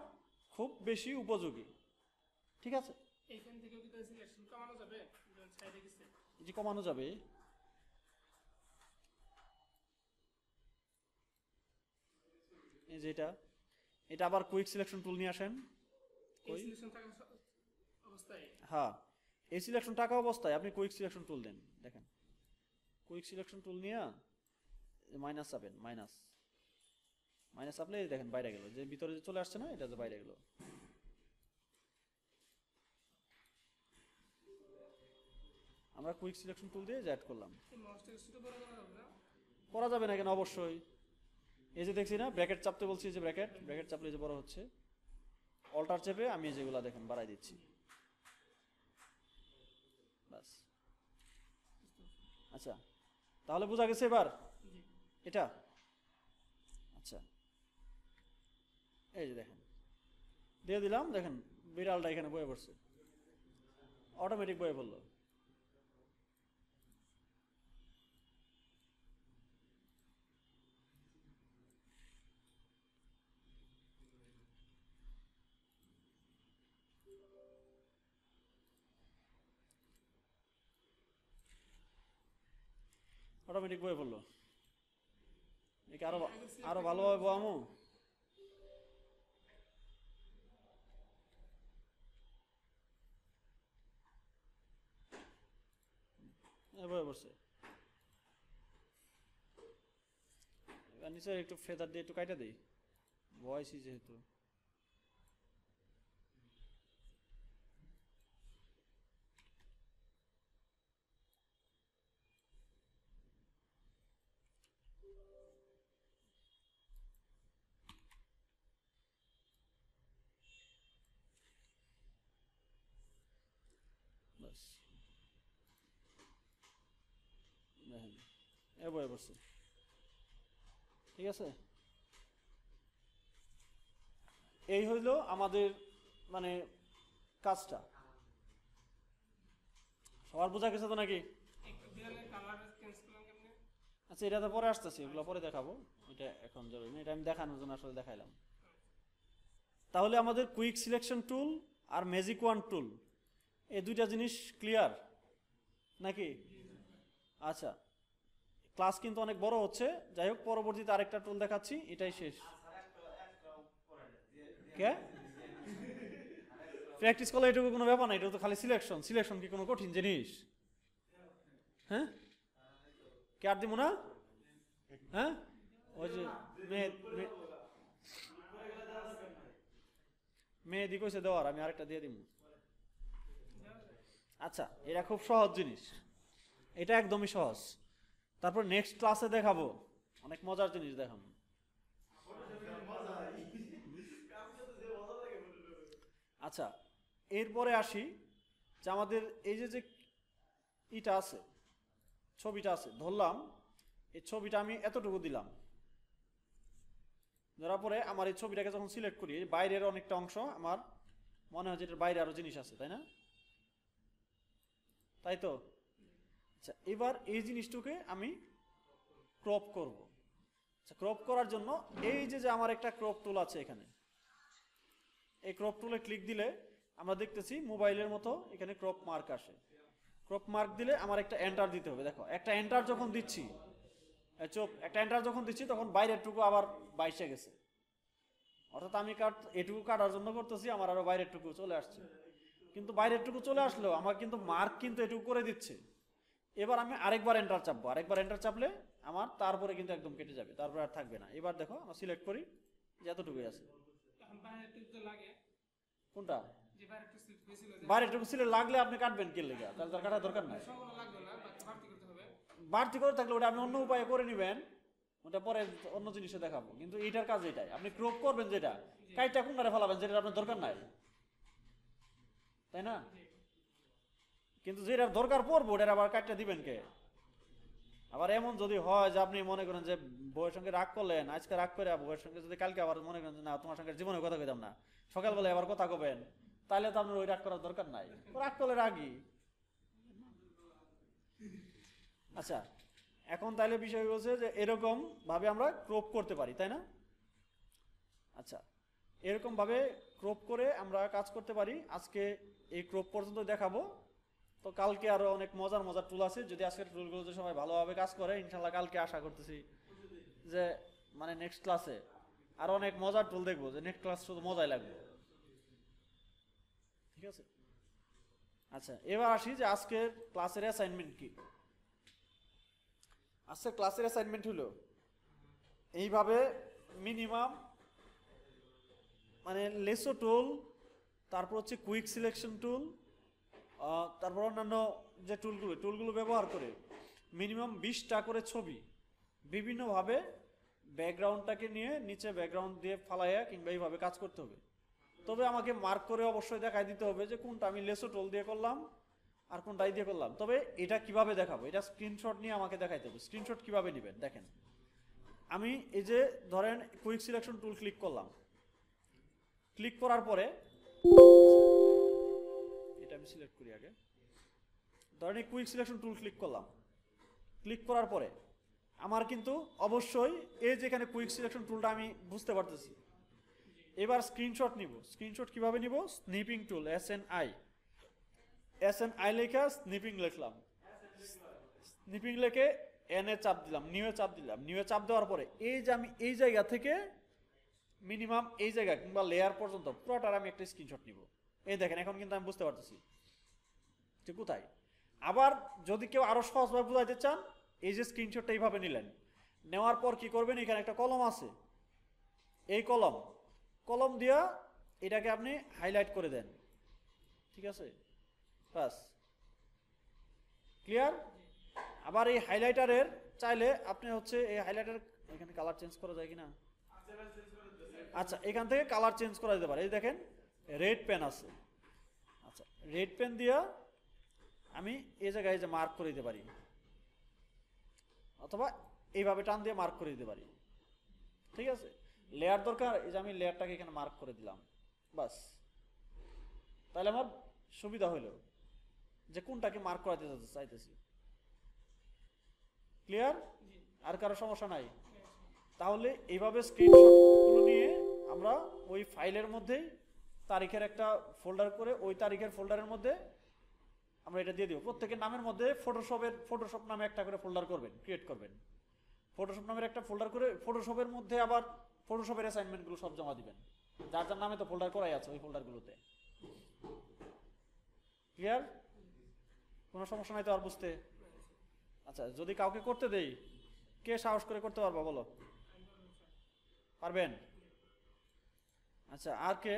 খুব বেশি উপযোগী। ঠিক আছে, এইখান থেকে কি সিলেকশন কমানো যাবে? সাইডে গেছে যে কমানো যাবে। এই যে এটা আবার কুইক সিলেকশন টুল নিয়ে আসেন। এই সিলেকশন থাকা অবস্থায়, হ্যাঁ, এই সিলেকশন থাকা অবস্থায় আপনি কুইক সিলেকশন টুল দেন। দেখেন কুইক সিলেকশন টুল নিয়ে মাইনাস চাপেন, মাইনাস চাপলে দেখেন বাইরে গেল, যে ভিতরে যে চলে আসছে না এটা যে বাইরে গেল। আমরা কুইক সিলেকশন টুল দিয়ে অ্যাড করলাম। এই মাউসটাকে ছোট বড় করা যাবে না? করা যাবে না কেন, অবশ্যই। এই যে দেখছি না ব্র্যাকেট চাপতে বলছি, যে ব্র্যাকেট চাপলে যে বড় হচ্ছে। অল্টার চেপে আমি যেগুলা দেখেন বাড়াই দিচ্ছি, বাস। আচ্ছা, তাহলে বোঝা গেছে এবার এটা। আচ্ছা, এই যে দেখেন দিয়ে দিলাম, দেখেন বিড়ালটা এখানে বয়ে পড়ছে, অটোমেটিক বয়ে পড়লো। অটোমেটিক বয়ে পড়লো। একে আরো ভালোভাবে বোয়ামো। বয়ে পড়ছে। এবার নিচে একটু ফেদার দিয়ে একটু কাইটা দিই, ভয়েসই যেহেতু। বাস, দেখেন বয়ে পড়ছে। ঠিক আছে, এই হইল আমাদের মানে কাজটা। সবার বোঝা গেছে তো নাকি? একটু বিড়ালের কালার চেঞ্জ করলাম কেমনে? আচ্ছা, এটা তো পরে আসতেছি, এগুলো পরে দেখাবো, এটা এখন জরুরি না, এটা আমি দেখানোর জন্য আসলে দেখাইলাম। তাহলে আমাদের কুইক সিলেকশন টুল আর ম্যাজিক ওয়ান টুল এই দুইটা জিনিস ক্লিয়ার নাকি? আচ্ছা, ক্লাস কিন্তু অনেক বড় হচ্ছে, যাই হোক পরবর্তীতে আরেকটা টুল দেখাচ্ছি, এটাই শেষ। কে প্র্যাকটিস করলে এটুকু কোনো ব্যাপার না, এটা তো খালি সিলেকশন কি কোনো কঠিন জিনিস? হ্যাঁ, কে আর দিব না? হ্যাঁ, ওই যে মেহেদি কইছে দেওয়ার, আমি আরেকটা দিয়ে দিব। আচ্ছা, এটা খুব সহজ জিনিস, এটা একদমই সহজ। তারপর নেক্সট ক্লাসে দেখাবো অনেক মজার জিনিস দেখাবো। আচ্ছা, এরপরে আসি যে আমাদের এই যে ইটা আছে, ছবিটা আছে, ধরলাম এই ছবিটা আমি এতটুকু দিলাম, ধরার পরে আমার এই ছবিটাকে যখন সিলেক্ট করি, বাইরের অনেকটা অংশ আমার মনে হয় যে এটার বাইরে আরো জিনিস আছে, তাই না? তাই তো? আচ্ছা, এবার এই জিনিসটাকে আমি ক্রপ করব। আচ্ছা, ক্রপ করার জন্য এই যে আমার একটা ক্রপ টুল আছে এখানে, এই ক্রপ টুলে ক্লিক দিলে আমরা দেখতেছি মোবাইলের মতো এখানে ক্রপ মার্ক আসে। ক্রপ মার্ক দিলে আমার একটা এন্টার দিতে হবে। দেখো, একটা এন্টার যখন দিচ্ছি, একটা এন্টার যখন দিচ্ছি তখন বাইরের টুকু আবার বাইশে গেছে, অর্থাৎ আমি এটুকু কাটার জন্য করতেছি, আমার আরো বাইরের টুকু চলে আসছে। কিন্তু বাইরের টুকু চলে আসলো, আমার কিন্তু মার্ক কিন্তু এটুকু করে দিচ্ছে। এবার আমি আরেকবার এন্টার চাপবো, আরেকবার এন্টার চাপলে আমার তারপরে কিন্তু একদম কেটে যাবে, তারপরে আর থাকবে না। এবার দেখো আমরা সিলেক্ট করি যে এতটুকুই আছে। এখন বাইরে একটু তো লাগে, কোনটা? যে বাইরে একটু সিট হয়েছিল যে বাইরের টুকু সিলেক্ট লাগলে আপনি কাটবেন কি লেগে, তাহলে তার কাটার দরকার নাই। সম্পূর্ণ লাগবে না, বাড়তি করতে হবে। বাড়তি করে থাকলে ওটা আপনি অন্য উপায়ে করে নেবেন, ওটা পরে অন্য জিনিসে দেখাবো। কিন্তু এইটার কাজ এটাই, আপনি ক্রপ করবেন যেটা, কাইটা কোনটারে ফেলাবেন যেটা আপনার দরকার নাই, তাই না? কিন্তু যেটা দরকার পড়বো ওটার আবার কাটটা দিবেন কে? আবার এমন যদি হয় যে আপনি মনে করেন যে বউয়ের সঙ্গে রাগ করলেন, আজকে রাগ করে বউয়ের সঙ্গে যদি কালকে আবার মনে করেন যে না তোমার সঙ্গে জীবনে কথা কইতাম না, সকালবেলায় আবার কথা কবেন, তাহলে তো আপনার ওই রাগ করার দরকার নাই, রাগ করলে রাগই। আচ্ছা, এখন তাহলে বিষয় হচ্ছে যে এরকম ভাবে আমরা ক্রপ করতে পারি, তাই না? আচ্ছা, এরকম ভাবে ক্রপ করে আমরা কাজ করতে পারি। আজকে এই ক্রপ পর্যন্ত দেখাবো, তো কালকে আরো অনেক মজার মজার টুল আছে। যদি আজকের টুলগুলোতে সবাই ভালোভাবে কাজ করে, ইনশাল্লাহ কালকে আশা করতেছি যে মানে নেক্সট ক্লাসে আরো অনেক মজার টুল দেখবো, যে নেক্সট ক্লাস শুধু মজাই লাগবে। ঠিক আছে? আচ্ছা, এবার আসি যে আজকের ক্লাসের অ্যাসাইনমেন্ট কি। আজকের ক্লাসের অ্যাসাইনমেন্ট হলো এইভাবে মিনিমাম মানে লেসো টুল, তারপর হচ্ছে কুইক সিলেকশন টুল, তারপর অন্যান্য যে টুলগুলো ব্যবহার করে মিনিমাম 20টা করে ছবি বিভিন্নভাবে ব্যাকগ্রাউন্ডটাকে নিয়ে নিচে ব্যাকগ্রাউন্ড দিয়ে ফালাইয়া কিংবা এইভাবে কাজ করতে হবে। তবে আমাকে মার্ক করে অবশ্যই দেখাই দিতে হবে যে কোনটা আমি লেসো টুল দিয়ে করলাম আর কোনটা দিয়ে করলাম। তবে এটা কিভাবে দেখাবো, এটা স্ক্রিনশট নিয়ে আমাকে দেখাইতে হবে। স্ক্রিনশট কিভাবে নেবেন দেখেন, আমি এই যে ধরেন কুইক সিলেকশন টুল ক্লিক করলাম, ক্লিক করার পরে এটা আমি সিলেক্ট করি আগে। ধরেন এই কুইক সিলেকশন টুল ক্লিক করলাম, ক্লিক করার পরে আমার কিন্তু অবশ্যই এই যে এখানে কুইক সিলেকশন টুলটা আমি বুঝতে পারতেছি। এবার স্ক্রিনশট নিব। স্ক্রিনশট কিভাবে নিব? স্নিপিং টুল, SNI লেখা স্নিপিং লিখলাম, স্নিপিং লিখে এনে চাপ দিলাম, নিউয়ে চাপ দিলাম। নিউয়ে চাপ দেওয়ার পরে এই যে আমি এই জায়গা থেকে মিনিমাম এই জায়গা কিংবা লেয়ার পর্যন্ত পুরোটার আমি একটা স্ক্রিনশট নিব। এই দেখেন, এখন কিন্তু আমি বুঝতে পারতেছি যে কোথায়। আবার যদি কেউ আরো সহজভাবে বুঝাইতে চান, এই যে স্ক্রিনশটটা এইভাবে নিলেন, নেওয়ার পর কি করবেন, এখানে একটা কলম আছে, এই কলম দিয়া এটাকে আপনি হাইলাইট করে দেন। ঠিক আছে, বাস ক্লিয়ার। আবার এই হাইলাইটারের চাইলে আপনি হচ্ছে এই হাইলাইটার এখানে কালার চেঞ্জ করা যায় কিনা, আচ্ছা এখান থেকে কালার চেঞ্জ করা যেতে পারে। এই দেখেন রেড পেন আছে, আচ্ছা রেড পেন দিয়া আমি এই জায়গায় যে মার্ক করে দিতে পারি, অথবা এইভাবে টান দিয়ে মার্ক করে দিতে পারি। ঠিক আছে, লেয়ার দরকার, এই যে আমি লেয়ারটাকে এখানে মার্ক করে দিলাম, বাস। তাহলে আমার সুবিধা হইলো যে কোনটাকে মার্ক করাতে চাইতেছি। ক্লিয়ার? আর কারো সমস্যা নাই? তাহলে এইভাবে স্ক্রিনশটগুলো নিয়ে আমরা ওই ফাইলের মধ্যেই তারিখের একটা ফোল্ডার করে ওই তারিখের ফোল্ডারের মধ্যে আমরা এটা দিয়ে দিব। প্রত্যেকের নামের মধ্যে ফটোশপ নামে একটা করে ফোল্ডার করবেন, ক্রিয়েট করবেন। ফটোশপ নামের একটা ফোল্ডার করে ফটোশপের মধ্যে আবার ফটোশপের অ্যাসাইনমেন্টগুলো সব জমা দিবেন, যার যার নামে তো ফোল্ডার করাই আছে ওই ফোল্ডারগুলোতে। ক্লিয়ার? কোনো সমস্যা নাই তো আর বুঝতে? আচ্ছা, যদি কাউকে করতে দেই, কে সাহস করে করতে পারবা বলো? পারবেন? আচ্ছা, আর কে?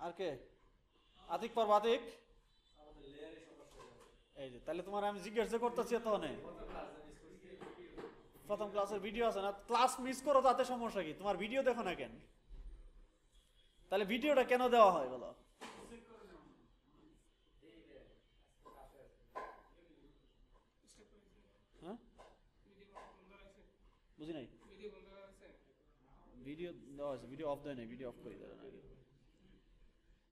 আর কে? আতিক পারবা? আতিক, এই যে তাহলে তোমার আমি জিজ্ঞাসা করতেছি তখন প্রথম ক্লাসের ভিডিও আছে না, ক্লাস মিস করো তাতে সমস্যা কি, তোমার ভিডিও দেখো না কেন? তাহলে ভিডিওটা কেন দেওয়া হয় বলো? হ্যাঁ, বুঝি নাই। ভিডিও দেওয়া হয়েছে, ভিডিও অফ দেয় নাই, ভিডিও অফ করে দেয় নাকি?